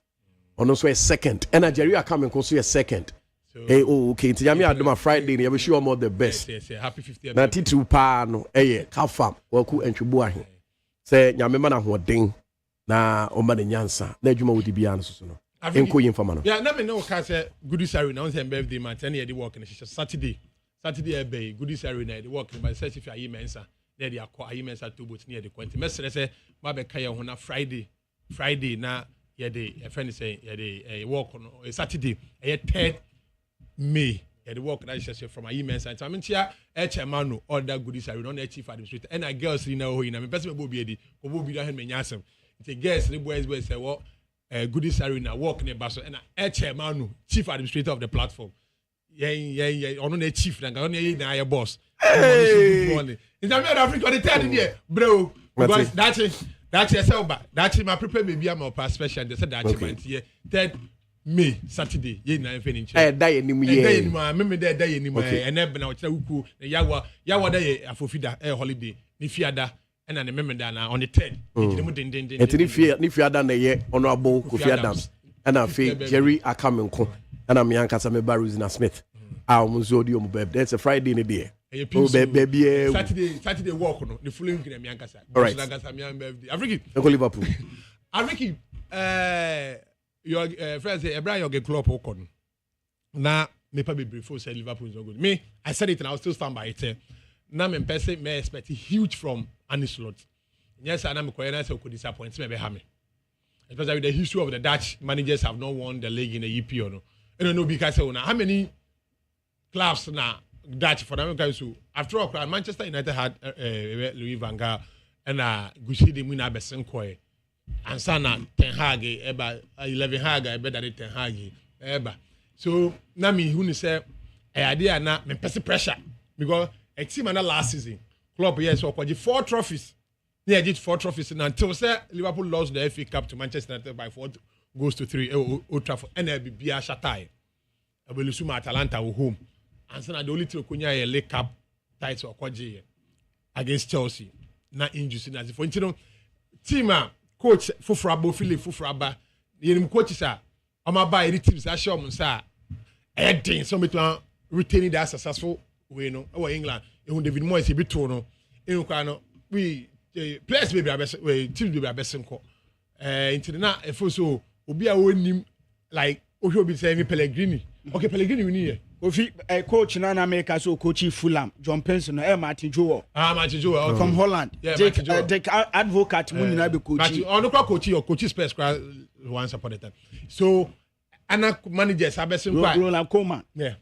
On also a second. And Nigeria coming also a second. So, hey, okay. Nti yami adoma Friday ni wish you all the best. Yes. Happy 50th. Na titu pa no Kafam Kwaku Entwibua hin. Say nyame ma na hoden na omba ne nyansa. Na adwuma wodi bia no so no. Enko yimfama no. Yeah, na me no ka say Goodies Arena on say birthday man ten year dey work na Saturday ebe Goodies Arena dey work by search if ayi mensa. Na dey akọ ayi mensa to boat near the kwenti. Mesere say ma be ka ye ho na Friday na a friend say a walk on a Saturday, a 3rd May. The walk that is from my email side. So I mean, HMano or that Goodies Arena on the chief administrator. And I girls in our in. I mean, person will be behind me. It's a guest. The boys will say, "What Goodies Arena walk near Basso." And HMano chief administrator of the platform. yeah ono na chief na ono na ya boss in the Africa the third year bro because that's yourself that's my prepare baby am of special they said that month here 3rd May Saturday ye na finish die nim ye die nim me die nim and e na o kira wuku yawa dey afofida holiday ni fiada and na me da na on the 3rd etini ni fiada na ye ono abo ko fiada and afi Jerry Akamenko and am yankasa me Baruzina Smith munzo di birthday that's a Friday in the day baby Saturday walk no the following week na yankasa birthday Afriki your friends say Ebra your club okon na me pa be before say Liverpool is not good me I said it and I will still stand by it na me person me expect huge from Ancelotti yes and I'm going to say could disappoint me be ha me especially with the history of the Dutch managers have not won the league in the EPL no I don't know because how many clubs na Dutch for them guys so after all Manchester United had Louis van Gaal and Gucci de Muna Besenkoe and sana Ten Hag eba 11 Hag eba that Ten Hag eba so na me who say idea na me pressure because a team na last season club yes so 4 trophies they did 4 trophies until say Liverpool lost the FA Cup to Manchester United by 4 goes to 3 Old Trafford and be a shatai abelusuma Atalanta home and so na the only thing kunya a League Cup title okwaje against Chelsea na injury na for you team coach Fufrabo Philip Fufraba yenim coaches amaba any teams that show say heading so to retaining that successful way no England David Moyes be to no no we players baby abese teams baby abese nko into na efo so obi a wonim like ohwe be say Pellegrini okay Pellegrini we need Ofi coach na America so coach Fulham John Penson Martin Joe Martin Joe from Holland Dick Advocate mun na be coach but on coach your coach Spurs once upon a time so ana managers abese nko Roland Koeman yeah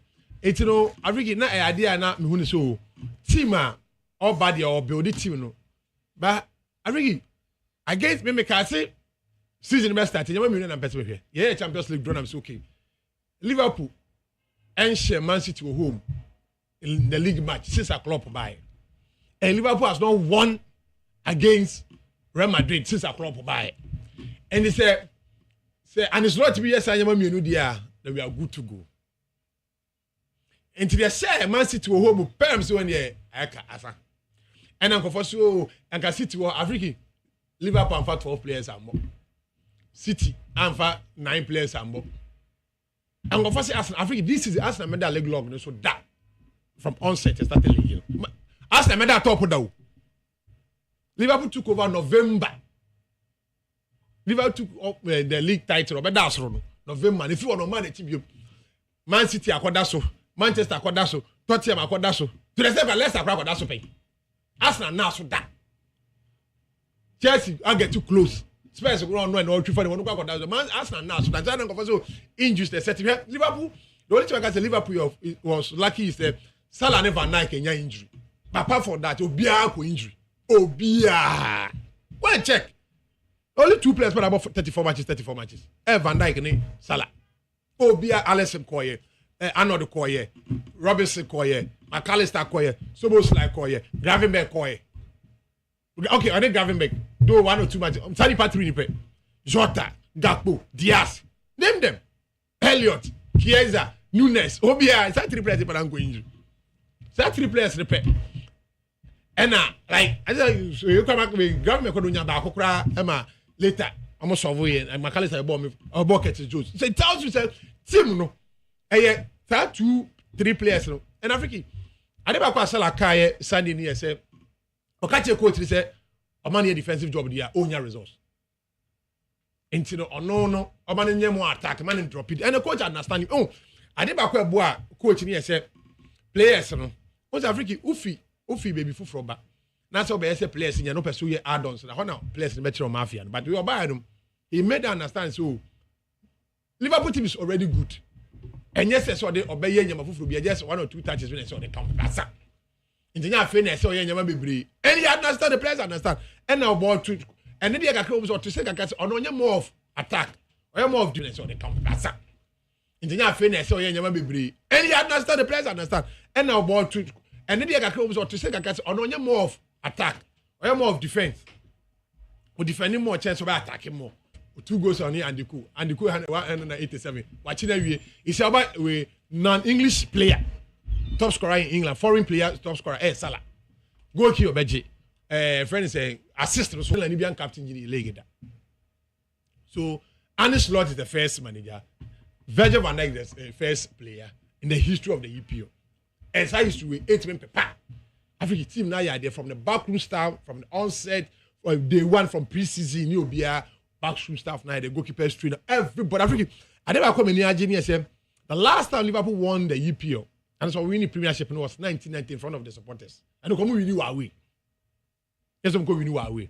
it's no Africa na idea na me hu so team all bad or build the team no but Africa against me can say season best start you me na person here yeah Champions League draw am so okay Liverpool and share Man City at home in the league match since a club buy. And Liverpool has not won against Real Madrid since a club buy. And they say, and it's not to be yes, I am a that we are good to go. And to the share Man City at home, perhaps when you are and I'm for so and can City or Africa, Liverpool and for 12 players and more. City and for 9 players and more. And go first Arsenal Africa this is Arsenal made that leg long no so that from onset it started league Arsenal made that top down Liverpool took over November Liverpool took up the league title but that's wrong November if you want to manage team Man City akoda so Manchester akoda so Tottenham akoda so to the same Leicester akoda so pay Arsenal now so that Chelsea I get too close Spurs go on and all three for the one go down. Man Arsenal now so that don't go so injuries they set Liverpool the only thing I can say Liverpool was lucky is that Salah never Nike any injury. But apart from that Obia ko injury. Obia. Well check. Only 2 players played about 34 matches. Van Dijk and Salah. Obia Alisson Koye, Arnold Koye, Robinson Koye, McAllister Koye, Soboslai Koye, Gravenberch Koye. Okay, I think Gravenberch do 1 or 2 matches. Sani Patri Nipe, Jota, Gakpo, Diaz. Name them. Elliott, Chiesa, Nunes, Obia. It's 3 players that go injury. It's 3 players repair. And like I said, so you come back with Gravenberch Kodunya Bakokra, Emma later. Almost over and McAllister bought me a bucket of juice. So it tells you that team no. And yet 2-3 players no. And Africa. I never quite sell a car Sunday near say. Okache coach say a man here defensive job there own your results. Into no a man in more attack, man drop it. And the coach understand. Oh, I never quite boy coach near say players no. What's Africa Ufi baby for back. That's how they say players in no pursue add-ons. Now players in metro mafia, but we are buying them. He made them understand. So Liverpool team is already good, and yes, I saw they obey Yamafu be just 1 or 2 touches when I saw they come. That's it. In the fairness, saw Yamafu be, and he understand the players understand. And now ball to, and then they got close or to say that on more of attack or more of doing so they come. That's it. Engineer fairness so you never be. And you understand the players understand. And now about to and then you got to say that on more of attack or more of defense. We defending more chance of attacking more. 2 goals on here and the coup 187. Watching that it's about we non-English player, top scorer in England, foreign player, top scorer. Salah. Goalkeeper Beji. Friend is saying assistant so Libyan captain in the league. So Arne Slot is the first manager. Virgil van Dijk is the first player in the history of the EPO. And so history with 8 men per pack. I think the team now are there from the backroom staff, from the onset, day one from preseason, new beer, backroom staff now, the goalkeepers trainer, everybody. I think I never come in here and say the last time Liverpool won the EPO, and so winning Premiership was 1990 in front of the supporters. And come we knew our way. Yes, we knew our way.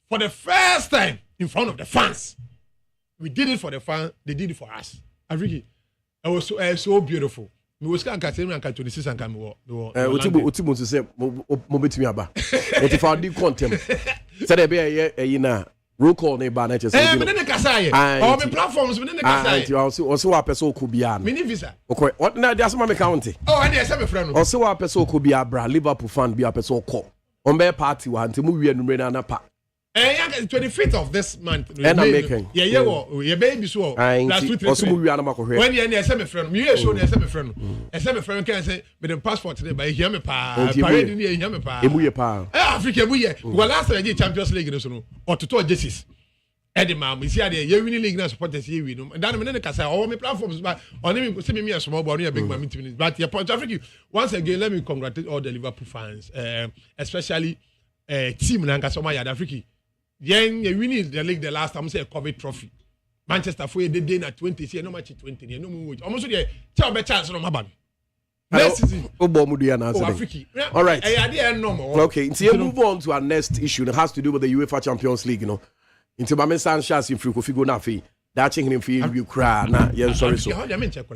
For the first time in front of the fans. We did it for the fans, they did it for us. I think it was so beautiful. We was going to 26 and come Otimu to say Mobitimi Aba. If I did contempt, said a bear a roll call neighbor. Within the Kasai, all the platforms within the Kasai. Also, a person could be a mini visa. Okay, what now? That's my county. Oh, and there's a friend. Also, a person could be a bra Liverpool fan, be a person call. On their party, one to move and remain a pack. 25th of this month. And I'm making. Yeah, your baby so. Last week, also move when you're a friend, you show the same friend. A same friend can say, with the passport today, but hear me pa. Parade in here, me pa. Africa, we well, last year I did Champions League, or to talk Jesus. Eddie Mam, we see how the winning league now supporters here with them. And then I say, all my platforms, but on him, see me a small body, a big man meeting. But your point, Africa, once again, let me congratulate all the Liverpool fans, especially team Lankasoma Yad Africa. Yen you winning the league the last time say a COVID trophy. Manchester for the day na 20 say no match 20 no more. Almost the tell be chance no mabam. Next season. Africa. All right. Okay, so move on to our next issue. It has to do with the UEFA Champions League, you know. Into Mamen Sanchez in Frico Figo na fi. That checking him for you cry na yen sorry so.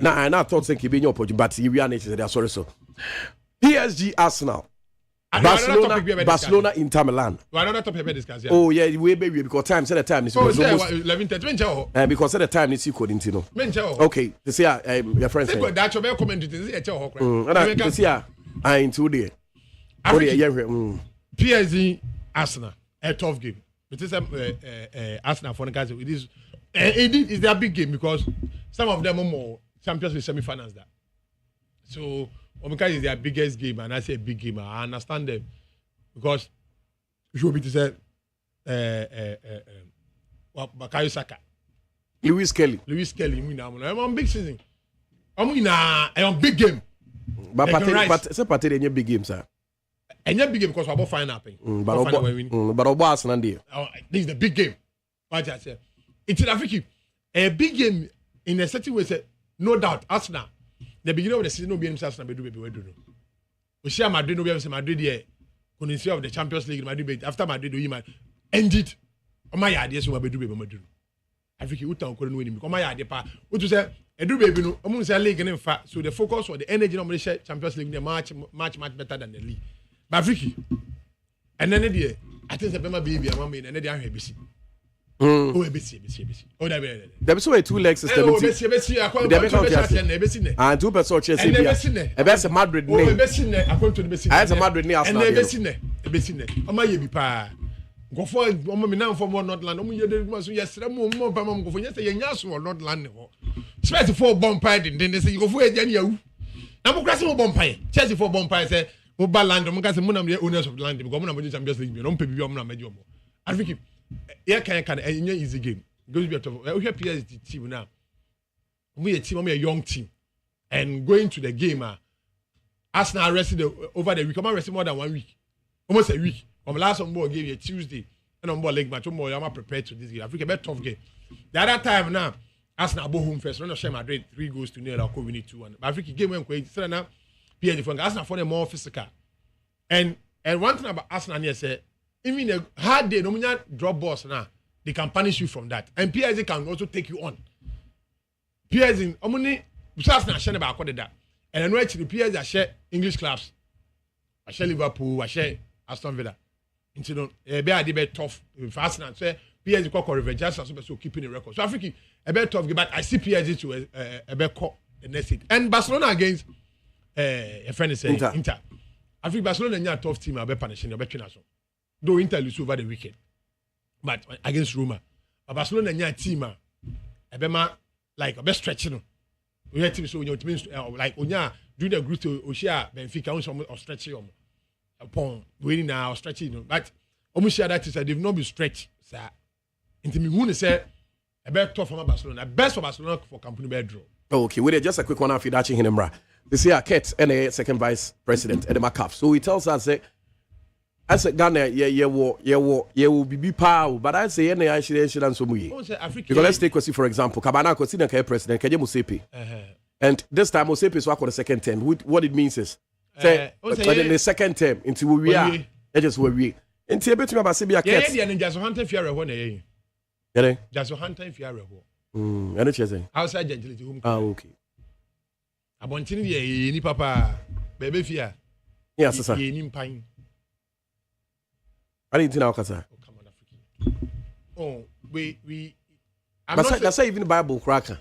Na I thought say ke be your opportunity but you are say they are sorry so. PSG Arsenal. Barcelona, Inter Milan. Another topic about discuss. Oh yeah, we baby because time said the time is almost 11:30. Because at the time it's equal into no. Okay, this year your friend said. That's your comment to this this year I into there. PSG Arsenal a tough game. It is Arsenal for the guys. It is their big game because some of them are more Champions League semi-finals that. So Omika is their biggest game, and I say big game. I understand them because you should be to say, Bakayo Saka, Lewis Kelly. I'm on big season. I'm on big game. But it's a party in your big game, sir. And your big game because we're about final happening. But Arsenal there. This is the big game. What I say, it's in Africa. A big game in a certain way. No doubt, Arsenal. The beginning of the season, no be Arsenal be do. We share Madrid, no be Madrid here. Consider of the Champions League, Madrid after Madrid do him ended. On my idea, so we do be Madrid. Africa, we don't couldn't win him. On my idea, pa. What to say? Do baby no. I'm say league in fact. So the focus or the energy no share Champions League the much better than the league. But Africa, and then the I think September baby, I'm and then they are busy. Oh, ABC. Oh, there be so a 2 leg system. And 2 person Chelsea. A best Madrid name. I had a Madrid name. And ABC. Oma ye bi pa. Go for Oma me now for Northland. Omo ye dey so yesterday mo pa mo go for yesterday nya so Northland ho. Space for bomb then they say you go for agyan yawu. Na mo krase mo bomb pie. Chelsea for bomb pie say mo ba land mo ka say mo na me owners of the land because mo na mo Champions League. No pe bi mo na me jo mo. I think yeah, can easy game. Goes be a tough. We have PSG team now. We a team, we a young team, and going to the game. Arsenal rested over the week. Come on, rested more than 1 week, almost a week. Last on board game a Tuesday, and on board leg match. I'm prepared to this game. I think a very tough game. The other time now, Arsenal go home first. Run share Madrid 3-0. I'll we need 2-1. But I think game went quick. So now PSG for Arsenal for them more physical. And one thing about Arsenal here say. Even a hard day, no matter drop balls now, they can punish you from that. And PSG can also take you on. PSG, only besides na share about that. And I know actually PSG I share English clubs. I share Liverpool, I share Aston Villa. Into be a debate tough. If Arsenal say PSG call revenge just so keeping the record. So Africa a bit tough, but I see PSG to a bit call the next seat. And Barcelona against a friend is saying Inter. I think Barcelona is a tough team. I bet punishing. I bet Chinazo. Though Inter lose over the weekend, but against Roma, but Barcelona is a team. I bet like a best stretching. We have team so your team like Onya do the group to Oshia Benfica on some or stretching upon winning now stretching, but almost share that is that they've not been stretched, sir. Into me, who say a better tough for Barcelona, best for Barcelona for company bed draw. Okay, we just a quick one after that. Hinemra. This year, Kate, and second vice president, Eddie McCaff. So he tells us that as a Ghana, will be power, but I say any I should answer me. Because let's take for example, Kabana consider president, Kaje Musepe. And this time Musepe is work on the second term. What it means is, say, but in the second term, until we are, it is where we. Until between about Sibia Kate. Yeah, and just 100 Fiara one a year. Just 100 Fiara. And it's outside gentility home. Ah, okay. Abontini ye ni papa bebe fia. Yes, sir. Ye ni pine. I didn't know Kasa. Oh, come on, African. Oh, we but that's even Bible cracker.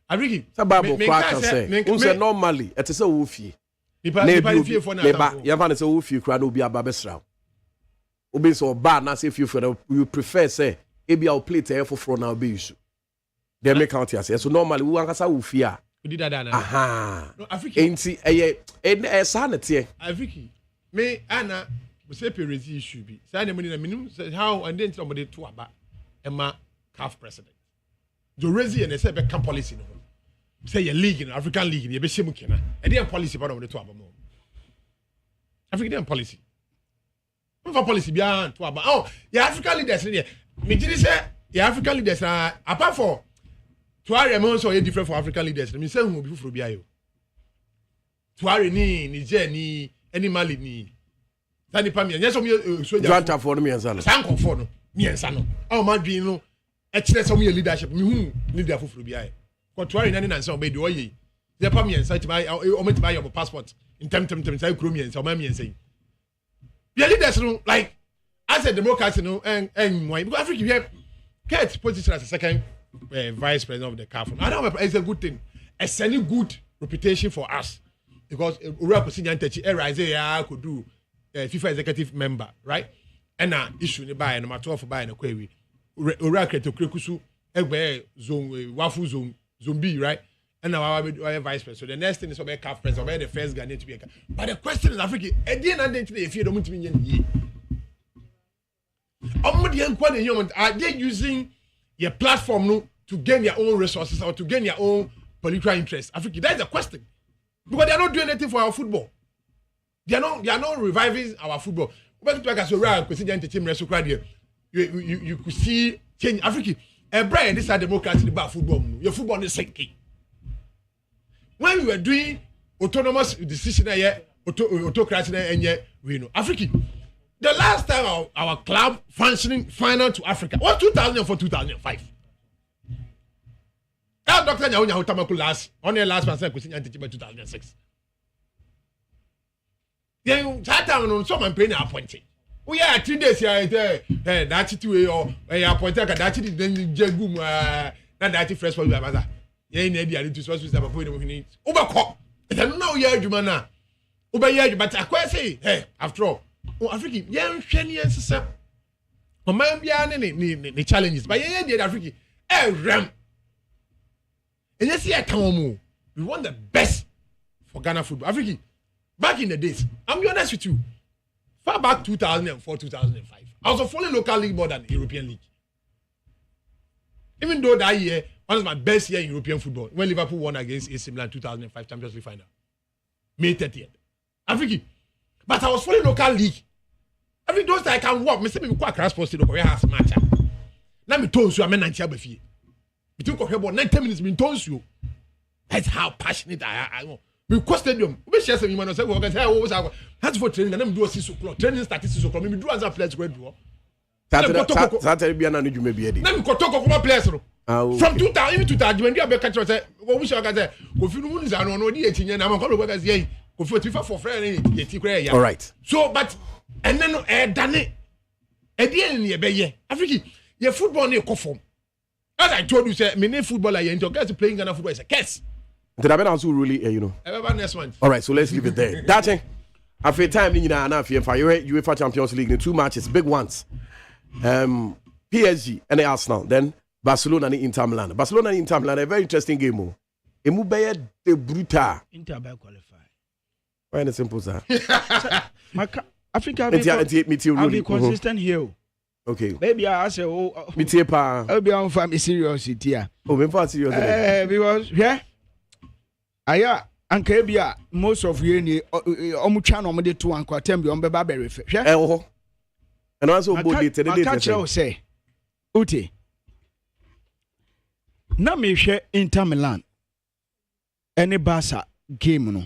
African. The Bible cracker say. Unse normally it is a woofie. Nipa fie for na. Nipa, you find it's a woofie cra no be a babesra. Obi so bad na say if you prefer say ebi a plate e for now be issue. They make out here. So normally we want kasa woofie. We did that now. Aha. No, African. Ain't sanity. African. Me Anna we say perezi issue be. Say the money na minimum how and then somebody to about Emma CAF president. The rezi and say be camp policy no. Say your league in African league you be shemu kena. E dey policy part of the to about more. African policy. For policy beyond to about. Oh, the African leaders there. Me did say the African leaders apart from Tuare mo so different for African leaders. Me say who be fufuro bia yo. Tuare ni Niger ni any Mali ni. Tani pa me nyeso me soja. Joanta for no me ensa no. Sanko for no. Me ensa no. Ah ma dwen no. E kire so me leadership. Me hu leader fufuro bia yo. Ko Tuare na nsa obedi oye. They pa me ensa ti ba o me ti ba your passport. In tem say kro me ensa o ma me ensa. Your leaders no like as a democracy no and because Africa here get position as a second vice president of the CAF. I don't know, it's a good thing. It's any good reputation for us because Ura Kusinya Ntechi Isaiah could do FIFA executive member, right? And now issue ni buy no matter for buy no query. Ura Kreto Krekusu Egbe zone Wafu zone B, right? And now I will vice president. So the next thing is about CAF president, about the first Ghanaian to be a CAF. But the question is Africa, at the end of the day, if you don't want to be are they using your platform no, to gain their own resources or to gain their own political interests? Africa, that is the question. Because they are not doing anything for our football. They are not reviving our football. You could see change Africa. And Brian, this is democracy about football. Your football is sinking. When we were doing autonomous decision here, autocracy and yet we know Africa. The last time our club functioning final to Africa was 2004-2005. That Dr. Nyahunya Hotamaku last person was in 2006. Then that time on someone paying appointed. We are 3 days here. That's it. We are appointed. That's it. Then Jegum. That's first for you. Yeah, in India, to source with the point of need. Overcop. I don't know your Jumana. Uber, but I say, hey, after all. Oh, Africa, young Shanian sister. Oh, man, the challenges, but yeah, the Africa, ram. And yes, yeah, come on, we want the best for Ghana football. Africa, back in the days, I'm be honest with you, far back 2004, 2005, I was following local league more than the European League. Even though that year, one of my best year in European football, when Liverpool won against AC Milan 2005 Champions League final, May 30th. Africa. But I was following local league. Every those that I can walk, me say me quite cross post to the house match. Now me told you I'm 90 abefi. Me took about 90 minutes me told you. That's how passionate I am. We cross stadium. We share some man say we can say oh was that's for training and me do 6 o'clock. Training start 6 o'clock. Me do answer players go do. Saturday bia na no dwuma bia di. Na me kotoko kuma players no. From 2000 even 2000 when you be catch say we share can say go fi no munza no di etinye na man call go say go fi for friend yeti kra ya. All right. So but and then dane e dey ni e be ye Africa Your football near conform. As I told you, say, many footballer you enjoy guys playing Ghana football is a curse. Did I better also really, Next one. All right, so let's leave it there. That's it. After time, UEFA Champions League, the 2 matches, big ones. PSG and Arsenal, then Barcelona and Inter Milan. Barcelona and Inter Milan, a very interesting game. Emubeye de brutal. Inter by qualify. Why is simple, sir? Africa I'll be consistent here. Okay. Maybe I say, I'll be on family serious here. Oh, I'm serious. Because, yeah, and Kabia, most of you, Omuchan, the 2 and Quatembi on Baberry. And also, Catcher say, Uti. Now, me share Inter Milan. Any Barca game, no.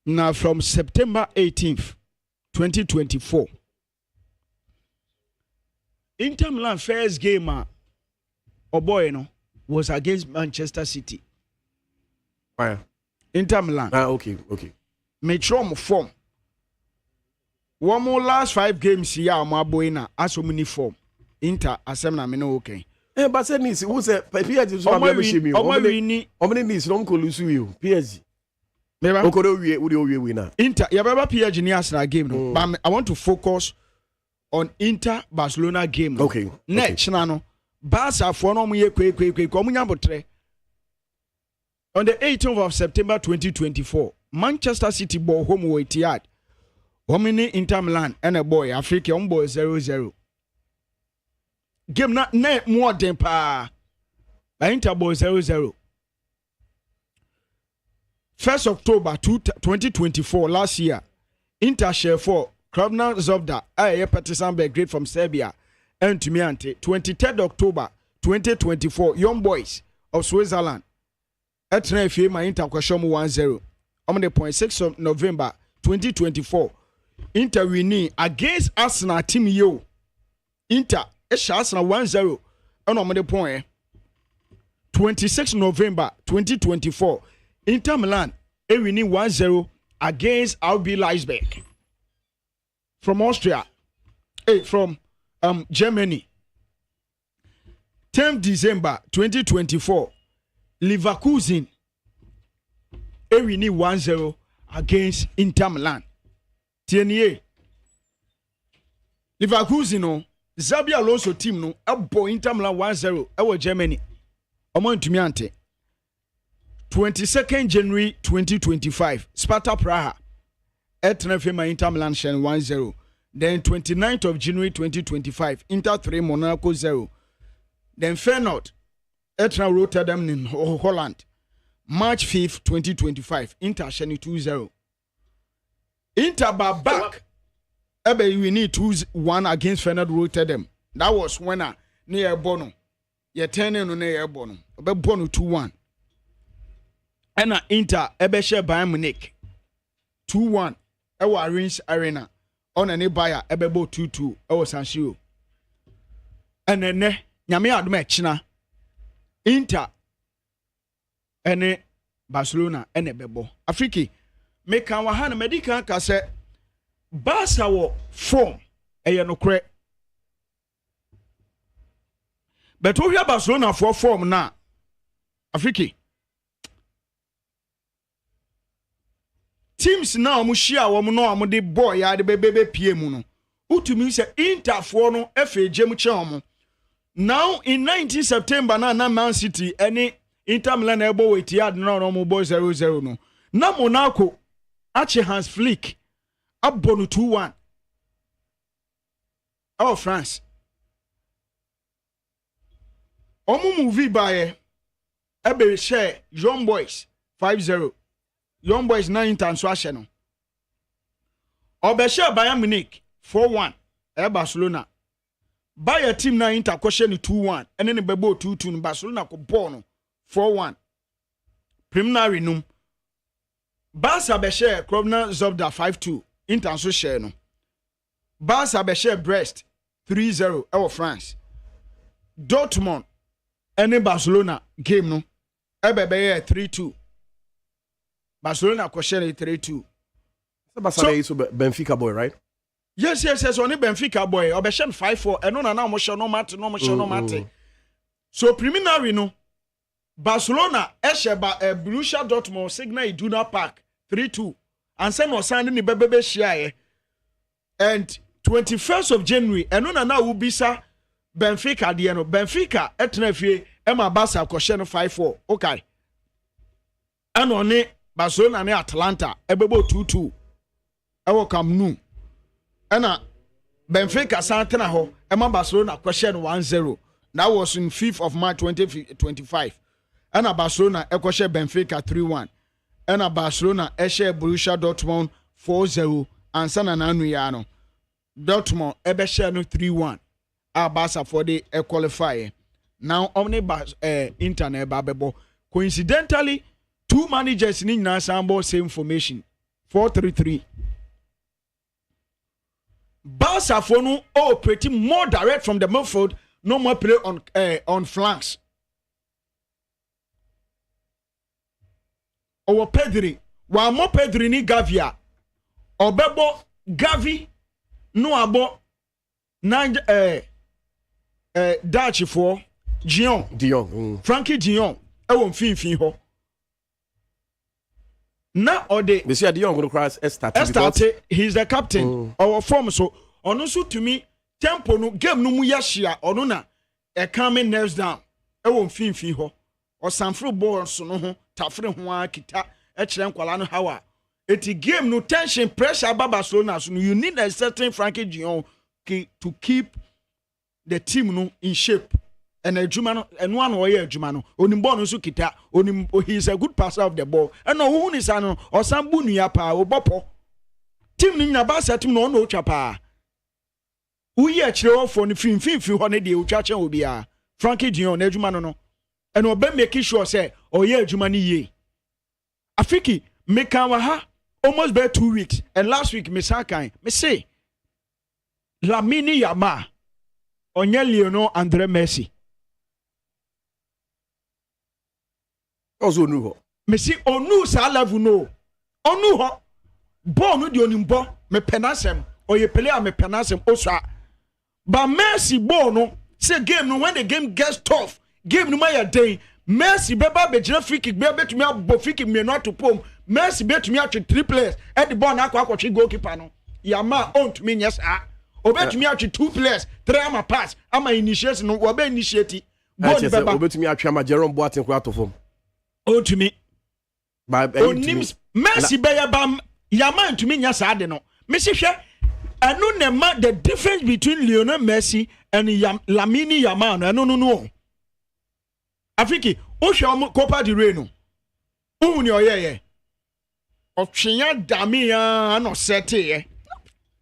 Now, from September 18th, 2024, Inter Milan first game, was against Manchester City. Why? Inter Milan. Okay. Metro form. One more last 5 games here, my boy na as many form. Inter asemna me no okay. But said this, who said PSG so am be shame you. Omni needs no ko lose you. PSG. Meba. Okodo we winner. Inter, ya baba PSG ni Arsenal game no. But I want to focus on Inter Barcelona game. No. Okay. Next no. Barca for no mo ye kwe ko mo nyabotre. On the 18th of September 2024, Manchester City ball home with Etihad. Homini Inter Milan and a boy Africa on boy 0-0. Game not net more than pa. Inter boy 0-0. 1st October 2024 last year, Inter share 4 Krabna Zobda a partisan Belgrade from Serbia and Tumiante. 23rd October 2024 Young Boys of Switzerland. At Nefe my Inter Kwashomu 1-0. On the 6th of November 2024. Inter winning against Arsenal team yo. Inter Arsenal 1-0. On the point. 26 November 2024. Inter Milan winning 1-0 against RB Leipzig. From Austria. From Germany. 10th December 2024. Leverkusen winning 1-0 against Inter Milan. TNA Leverkusen no Xabi Alonso team no abo Inter Milan 1-0 ewo Germany. Omo ntumi ante. 22nd January 2025 Sparta Praha Etnefema Inter Milan shen 1-0. Then 29th of January 2025 Inter 3 Monaco 0. Then Feyenoord Etna Rotterdam in Holland. March 5th 2025 Inter shen 2-0. Inter back. We need 2-1 against Feyenoord Rotterdam. That was when near Bono. You're turning on near Bono. About Bono 2-1. And Inter share Bayern Munich 2-1. Ewa Arins Arena. On a buyer Ebebo 2-2. Ewa San Siro. And then Nyame Adme China. Inter and Barcelona and Ebebo. Afriki. Make our hand medical kase Barca wo form no kre. But we have Barcelona for form na Afriki. Teams now mu share wo no amode boy ya de bebe pie mu no. Utumi say Inter for no FA gem che Now in 19 September na Man City any Inter Milan ebo with yard no mo boy 0-0 no. Na Monaco Ache Hans Flick Abonu 2-1. Oh France. Omu movie by ebe share Young Boys 5-0. Young Boys 9 times no. Obe share Bayern Munich 4-1. Barcelona. Bayern team na Inter question 2-1 and then bebo 2-2 Barcelona ko ball 4-1. Preliminary num. Barca be share Krabna Zobda 5-2. Inter so share no. Barca be share Brest 3-0 ewo France. Dortmund any Barcelona game no. Ebe be 3-2. Barcelona ko share 3-2. So Benfica boy, right? Yes, only Benfica boy. Obeshen 5-4. And no na mo no mate. So preliminary no. Barcelona Esheba Borussia Dortmund Signal Iduna Park 3-2. And some was signing the bebe share. And 21st of January, and no na ubisa Benfica dieno. Benfica etnefie Emma Basa Kosheno 5-4. Okay. And on Barcelona ne Atlanta ebebo 2-2. Ewo Camp Nou. And Benfica Santana ho Emma Barcelona question 1-0. That was in 5th of March 2025. And Barcelona question Benfica 3-1. And Barcelona share Borussia Dortmund 4-0 and San Anano. Dortmund share 3-1. Barca for the qualifier. Now omni internet babebo. Coincidentally, two managers in Nasambo same formation. 4-3-3. Barca for no pretty more direct from the midfield, no more play on flanks. Our Pedri, while more Pedri ni Gavia, Obebo Gavi, no abo nine Dutch for Dion, Frankie Dion, won't fin ho. Now or the Monsieur Dion going to cross Estate, he's the captain. Our form so on also to me tempo no game no mu yashia ono na e coming nerves down. E won fin ho. Or sanfro ball so no ho tafre ho akita e kire nkwala no hawa. Eti game no tension pressure Barcelona so you need a certain Frankie Dion to keep the team no in shape. And Juma no and one way Juma no onimbo no so kita onim he is a good passer of the ball and no who is ano or sambu nua pa obopo team ni nya ba team no no chapa uye chire for ni fin ho ne de uchache obi a Frankie Dion na Juma no and obe make sure say oye Juma ni ye afiki make wa ha almost be 2 weeks and last week me sakan me say Lamine Yamal onye Lionel Andre Messi. Also nu ho. Me si onu sa level no. Onu ho. Ball no di onimbo me penasem. Oye player me penasem osa. But Messi ball no say game no when the game gets tough. Game no my day. Messi beba be jina free kick be to me abo free kick me not to pom. Messi be to me at 3 players. And the ball na akwa goalkeeper no. Yama on to me yes ah. Obet me at 2 players. 3 ama pass. Ama initiate no obe initiate. Ball beba. Obet me at ma Jerome Boateng kwa to form. Oh to me. Onims Messi beya bam Yaman to me nyasa de no. Messi hwe anu ne ma the difference between Lionel Messi and Lamine Yamal no. Afiki o hwe Copa del Rey no. Ohun ni oyeye. Otwenya damia no sete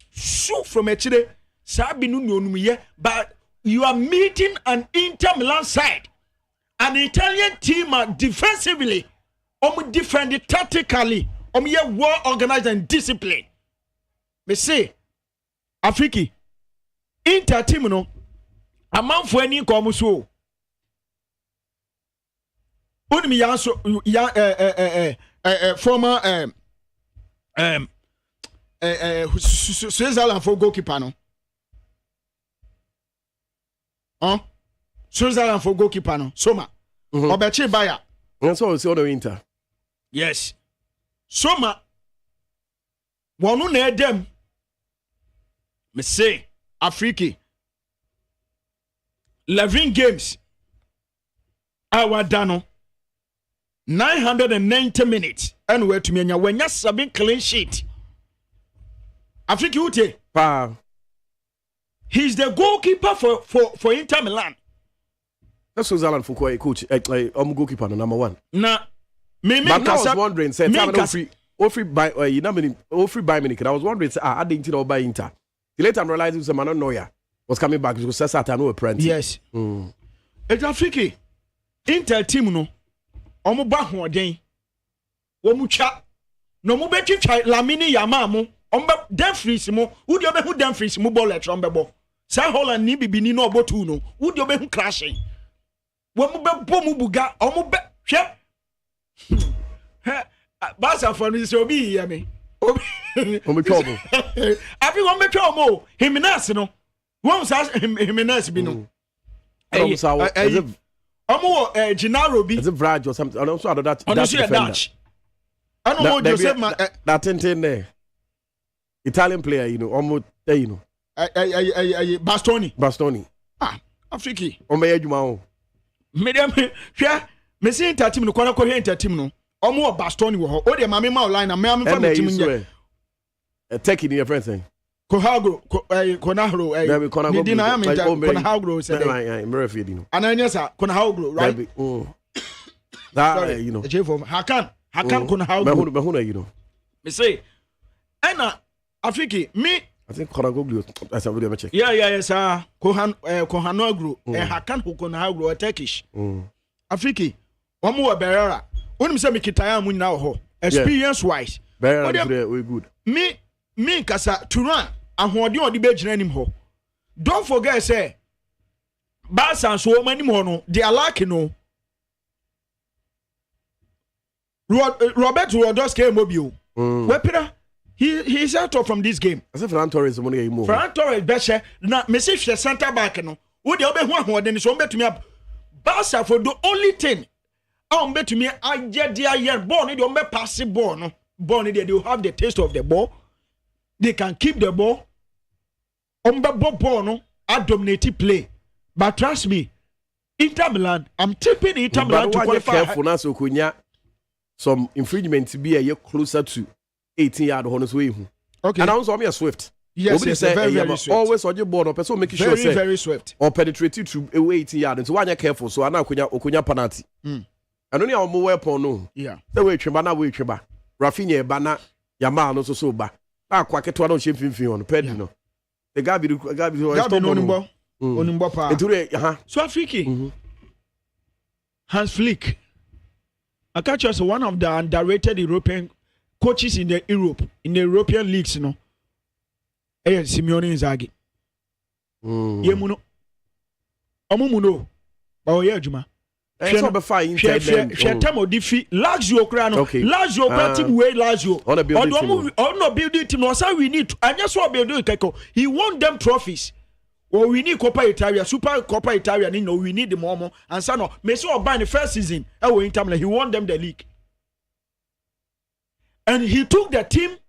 shoot from a chile sabi no onum but you are meeting an Inter Milan side. An Italian team are defensively, defend it tactically, well organized and disciplined. Me say, Afriki, Inter team no, a man for any come so. Unmi yanso former Switzerland for goalkeeper no. Switzerland for goalkeeper no. Soma. Obechi Baya. That's all the Inter. Yes. Soma. Wonu na edem. Me say Afriki. 11 games. Our dano. 990 minutes. And where to me when you 7 clean sheet. Afriki ute. Pa. He's the goalkeeper for Inter Milan. That's Switzerland for coach. Goalkeeper number 1. Nah. But I was wondering, say, free buy Munich. I was wondering, I didn't know by Inter. Later, I'm realizing some man Neuer was coming back because Sasa no apprentice. Yes. It's Afriki. Inter team no. Omo ba ho den. Wo mu twa. No mu be twitwa Lamine Yamal mo. Ombe Dumfries mo. Wo de obehu Dumfries mo ball let ombe Sa Holland ni bibini no obotu no. Wo de obehu crashing. Wo mu be bom buga. Omo be hwe. Basa for no se obi hear me. Omo trouble. Abi won betwa omo. Jimenez no. Won sa Jimenez bi no. Omo sa omo Gennaro bi. Is it Vraj or something? Also I that Dutch. I don't know Joseph that ten there. Italian player, you know, almost there, you know. Bastoni. Ah, Afriki. Omo ejuma o. Medium hwe me see team no kwana ko hwe team no. Omo Bastoni wo ho. O de mame ma line na me am fa me team nya. Take in your friend thing. Konahro ni dina ya me Konahro said. Right, me refi di no. Ananya sa Konahro, right? That you know. Hakan Konahro. Me hu you know. Me say ana Afriki me I think Konahro as a video check. Yeah sir. Konahro Hakan Konahro Turkish. Afriki omo wa Berera. Onim say me kitaya mu nyina ho. Experience wise. Berera we good. Me kasa Turan ahode odi be gina nim ho. Don't forget say Barca so many ho no they are lacking no. Robert Lewandowski mobile. Wepira he's out of from this game. I say Ferran Torres money e mo. Ferran Torres be she na me say center back no. Wo de obe hu ahode ni so betumi Barca for the only thing betumi agye dia yer ball ni de ombe pass ball no. Ball ni they will have the taste of the ball. They can keep the ball. Ball no, I dominate play. But trust me, Inter Milan, I'm tipping Inter Milan to qualify. Careful now, so kunya some infringement to be a year closer to 18 yard honest way. Okay. And also I'm a swift. Yes, very swift. Always on your board, or person making sure very swift. Or penetrate to away 18 yard. And so when you're careful, so I now kunya penalty. And only our more weapon no. Yeah. The way Chibana way Chiba. Rafinha Bana Yamal also so ba. Kwaketo don't shape fin on ped no. The Gabi Onimbo pa. So Afriki. Hans Flick. I catch us one of the underrated European coaches in the European leagues, you know. Simeone Inzaghi. Yemuno. Omumuno. Ba oyejuma. So be fine Temo defeat Lazio krano. Lazio team way Lazio. On building team no say we need and just what building keko. He won them trophies. Well, we need Coppa Italia, Super Coppa Italia, we need the more and so no. Messi Oba in the first season, he won them the league. And he took the team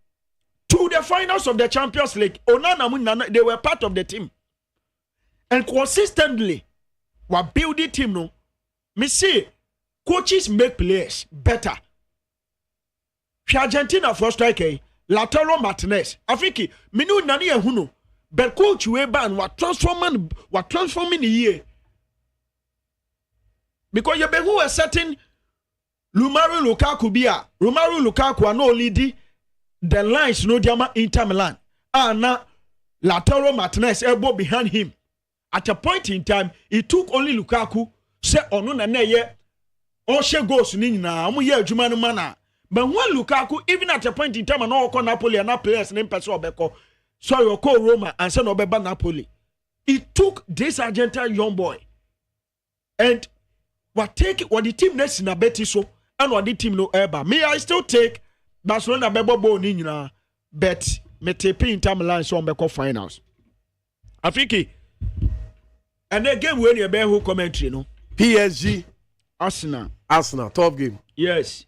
to the finals of the Champions League. Onana, they were part of the team. And consistently, what building team no. Me see, coaches make players better. Argentina for striker, Lautaro Martinez. Afriki, minu nani ehuno. But coach we ban what transforming the year. Because you be who a certain Romelu Lukaku bia. Romelu Lukaku are no lead the lines no diama Inter Milan. Now Lautaro Martinez elbow behind him. At a point in time, it took only Lukaku. Say onu na ye all she goes ni na amu ye adwuma no mana but when Lukaku even at a point in time na okọ Napoli and players na person obeko sorry okọ Roma and say no obeba Napoli it took this Argentine young boy and what the team next na beti so and what the team no eba me I still take Barcelona bebo bo ni nyina bet me tape Inter Milan so obeko finals Afriki and again when you be who commentary no PSG Arsenal top game. Yes.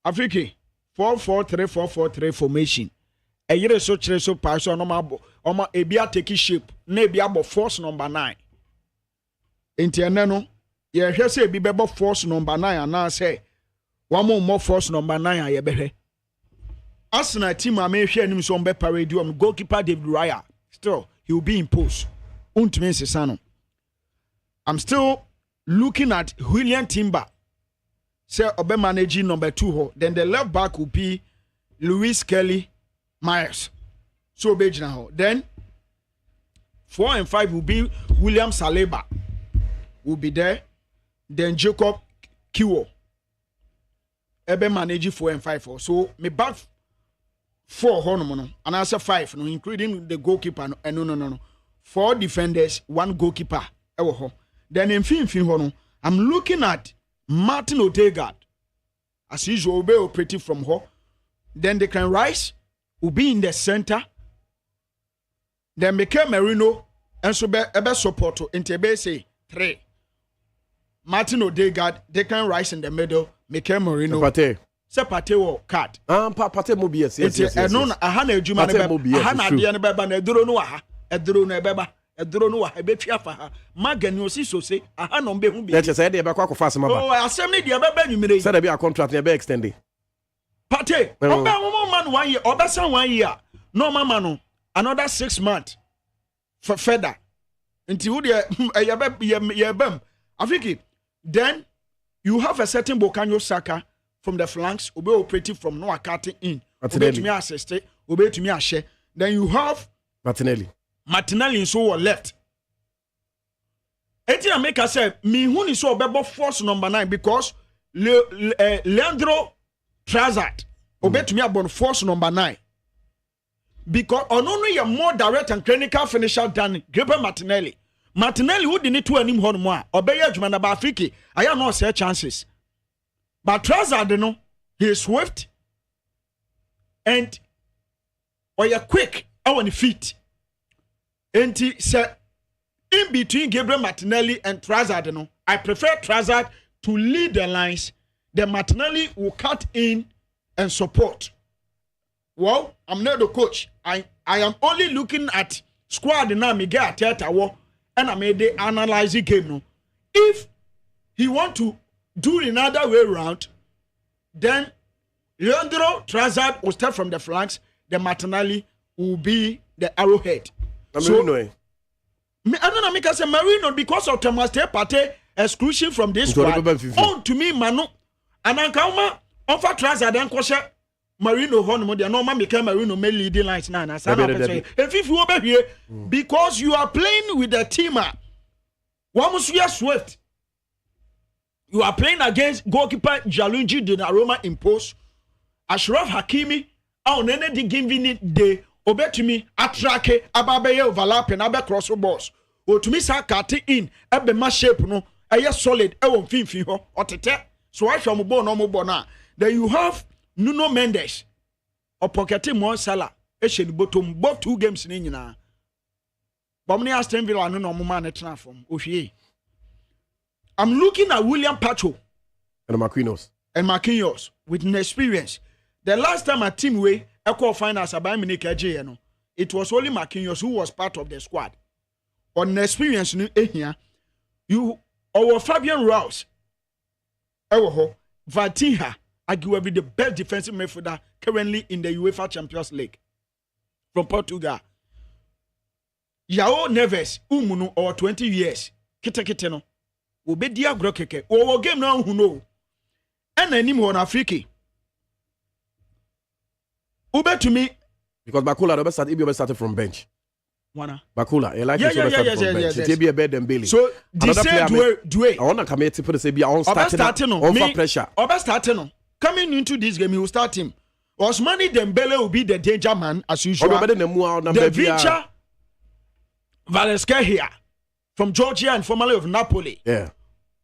Afriki 4-4-3 formation. A year so chere so pass on oma ebia take shape na ebia bo force number 9. Enti eneno ye hwe say ebi bebo force number 9 ana say one more force number 9 a ye behwe. Arsenal team am hwe anim so mbe parade on goalkeeper David Raya. Still he will be imposed. Untumi sesano. I'm still looking at William Timber. Say Obe managing number 2 ho. Then the left back will be Luis Kelly Myers. So Bejina ho. Then 4 and 5 will be William Saliba. Will be there. Then Jacob Kiwo. Ebe managing 4 and 5 ho. So me back 4 ho no. And I say 5 no, including the goalkeeper no. 4 defenders, 1 goalkeeper. Ewo ho. Then in fin I'm looking at Martin Odegaard. As usual, be operating from her. Then Declan Rice will be in the center. Then Mikel Merino and so be support into say 3. Martin Odegaard, Declan Rice in the middle, Mikel Merino. Pate will cut. Pate mo be yes. And no, a hana ejuma ne hana dia ne beba na eduro no aha. Eduro no beba. Eduro no aha ebetwa fa ha. Magan no si so say aha no be hu bi. Let say dey be kwa kofa asema ba. Oh, asem ne dia beba nwumire. Say dey be a contract ne be extended. Pate, oba mo man 1 year, oba san 1 year. No mama no another 6 months for further. Until who there yebem. Afiki, then you have a certain Bukayo Saka from the flanks, obe operating from no cutting in. Obe to me assist, obe to me share. Then you have Martinelli so left. Eti make us say me who is so obebo force number 9 because Leandro Trossard obe to me about force number 9. Because only you more direct and clinical finisher than Gabriel Martinelli. Martinelli who didn't do any more obey judgment about Afriki. I have no say chances. But Trossard no, he is swift and or you quick on the feet. And he said in between Gabriel Martinelli and Trossard no, I prefer Trossard to lead the lines. Then Martinelli will cut in and support. Well, I'm not the coach. I am only looking at squad now. Me get Ateta and I made the analyzing game. No, if he want to do another way around, then Leandro Trossard will start from the flanks. The Martinelli will be the arrowhead. So, I don't know because Marino because of Thomas Partey exclusion from this squad. On to me, Manu, and Ankauma offer Trossard and Kosher. Marino Honmo, the normal Mikel Marino may lead the lines now. If you over here, because you are playing with the teamer, Wamusuya Swift, you are playing against goalkeeper Jalunji Donnarumma impose, Ashraf Hakimi, our nene di giving it de obey to me, atrake, ababe overlap and abe cross balls. Or to me, Sakati in, ebe ma shape no, a solid, I won't fin or tete, so I shall move on no more. Then you have Nuno Mendes or Pochettino Mo Salah. Eshe bottom both 2 games in nyina. Bomni Aston Villa no man etra from Ohie. I'm looking at William Pacho and Marquinhos with an experience. The last time a team way equal finals about Munich no, it was only Marquinhos who was part of the squad. On the experience here, you our Fabian Ruiz, Vatinha. Argue will be the best defensive midfielder currently in the UEFA Champions League from Portugal. Yao Neves, Umunu, or 20 years. Kita no. Ube dia grokeke. Or game now who know. And any more Afriki. Ube to me. Because Bakula started from bench. Wana. Bakula, yes. It be a better than Bailey. So this Due. I want to come here to put a say be on starting on for pressure. Oba starting. Coming into this game, he will start him. Osmani Dembele will be the danger man as usual. The Vincha Valeska here from Georgia and formerly of Napoli. Yeah.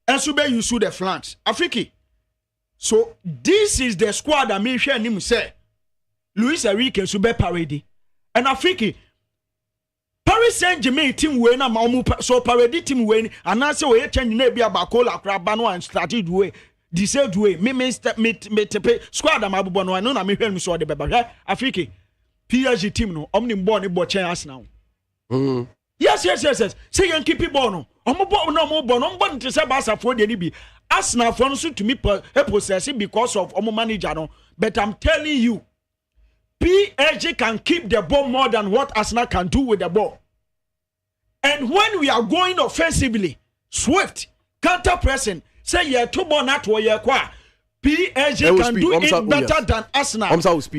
And Sube Yusu the flanks. Afriki. So this is the squad that me share him say. Luis Enrique and Sube Paredi. And Afriki. Paris Saint-Germain team win na mamu so Paredi team win and I say we change na bia Bakola Krabano and strategy way. The same way, me squad am abubo no na me hwenu so de beba Afriki PSG team no omni ball ni ball chen Arsenal. Yes. Say yan keep ball no. Omo ball no mo ball no ball nti say Barca for de ni bi. Arsenal for no so to me possess because of omo manager no. But I'm telling you, PSG can keep the ball more than what Arsenal can do with the ball. And when we are going offensively, swift, counter pressing, say yeah, 2 ball not where you qua. PSG can do it better than Arsenal.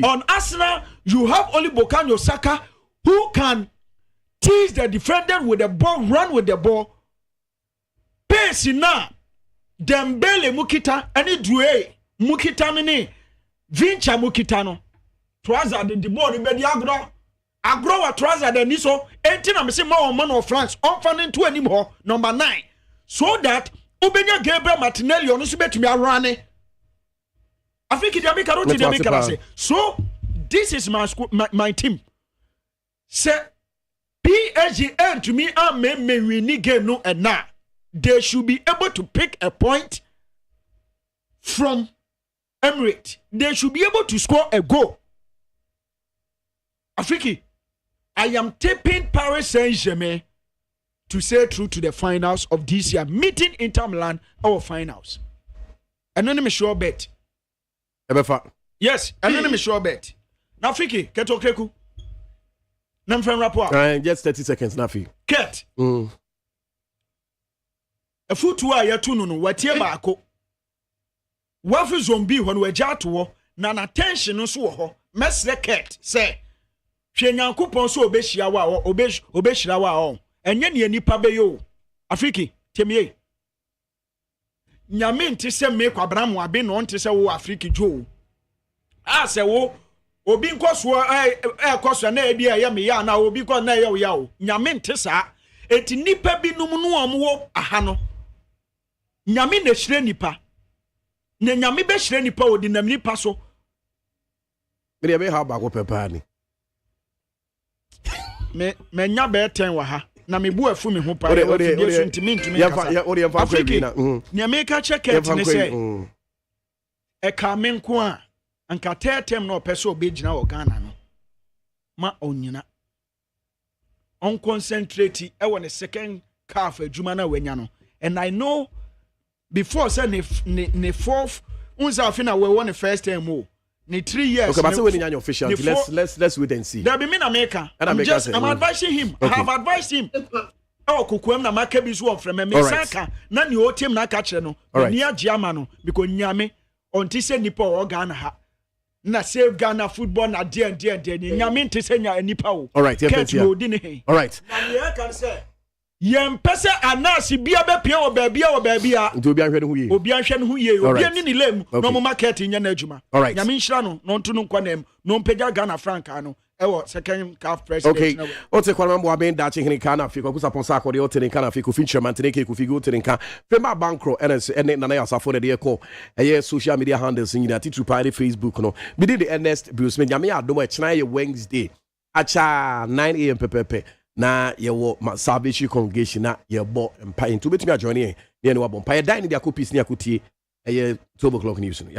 On Arsenal, you have only Bukayo Saka who can tease the defender with the ball, run with the ball. Pace now, Dembele Mukita, any Due Mukita nini, Vincha Mukitano. Trossard the ball the bedi agro wa Trossard the niso. 18 am say more man of France. On funding to anymore number 9, so that Ubenya Gabriel Martinelli on so betumi arane Africa Jamaica road Jamaica say. So this is my team. Say PSG and to me are me win game no and now they should be able to pick a point from Emirates. They should be able to score a goal. Africa, I am taping Paris Saint-Germain to say through to the finals of this year, meeting Inter Milan our finals. And then I'm sure bet. Yes, and then I'm sure bet. Now, Fiki, Keto Keku. Nam friend rapport. Just 30 seconds, Nafi. Ket. A foot to a yatunu, what ye bako. Wafu zombie when we jatu, nan attention no so, Mestre Ket, say. Shenyankupon so obeshiawa or obeshirawa. And yen nipa be yo. Afriki, temie. Nyamin ti se me kwabram wa be no nti se wo Afriki jo. A se wo obi nkoso koso na ebi ya me ya na obi ko na ya o. Nyamin ti sa eti nipa bi num no omwo aha no. Nyamin na hire nipa. Na nyame be hire nipa odi nam nipa so. Me be ha ba ko pepa ni. Me nya be 10 wa ha. Na me bu afu me ho pa ntimi na me ka check it ne say e ka me nko a anka tetem na opese obegina o Ghana no ma onyina on concentrate e won second half adwuma na wanya no and I know before say ne fourth unza afina we won the first time o ne 3 years. Okay, but say when you official, let's wait and see. There be me na America. I'm advising him. Okay. I have advised him. Oh, kukuem na makebi so from me saka na ni o team na ka kire no. Ni agiama no because nyame onti se nipa o Ghana ha. Na save Ghana football na dia nyame nti se nya nipa o. All right, all right. Na me can say yem pese anasi bia be pia o baabia nti obi anhwe ne hu ye obi ani ni lem no mo market nya na adwuma nyame nhira no no nto no nkwanam no mpega Ghana franca no ewo second half president okay o te kwara mambo aben da chehene kana afiko kusa ponsa akode o te kana afiko feature man te ke ku figu te nka fema bankro ene na ya safo de ko eye social media handles nyina titu pa Facebook no be the ERNEST BREW nyame adom e chena ye Wednesday acha 9 am pepepe na yewo Salvation Congregation na yebo mpa into betimi a join here ne ne wabon pa ye dan ne dia ko peace ne akotie eye 12 o'clock news no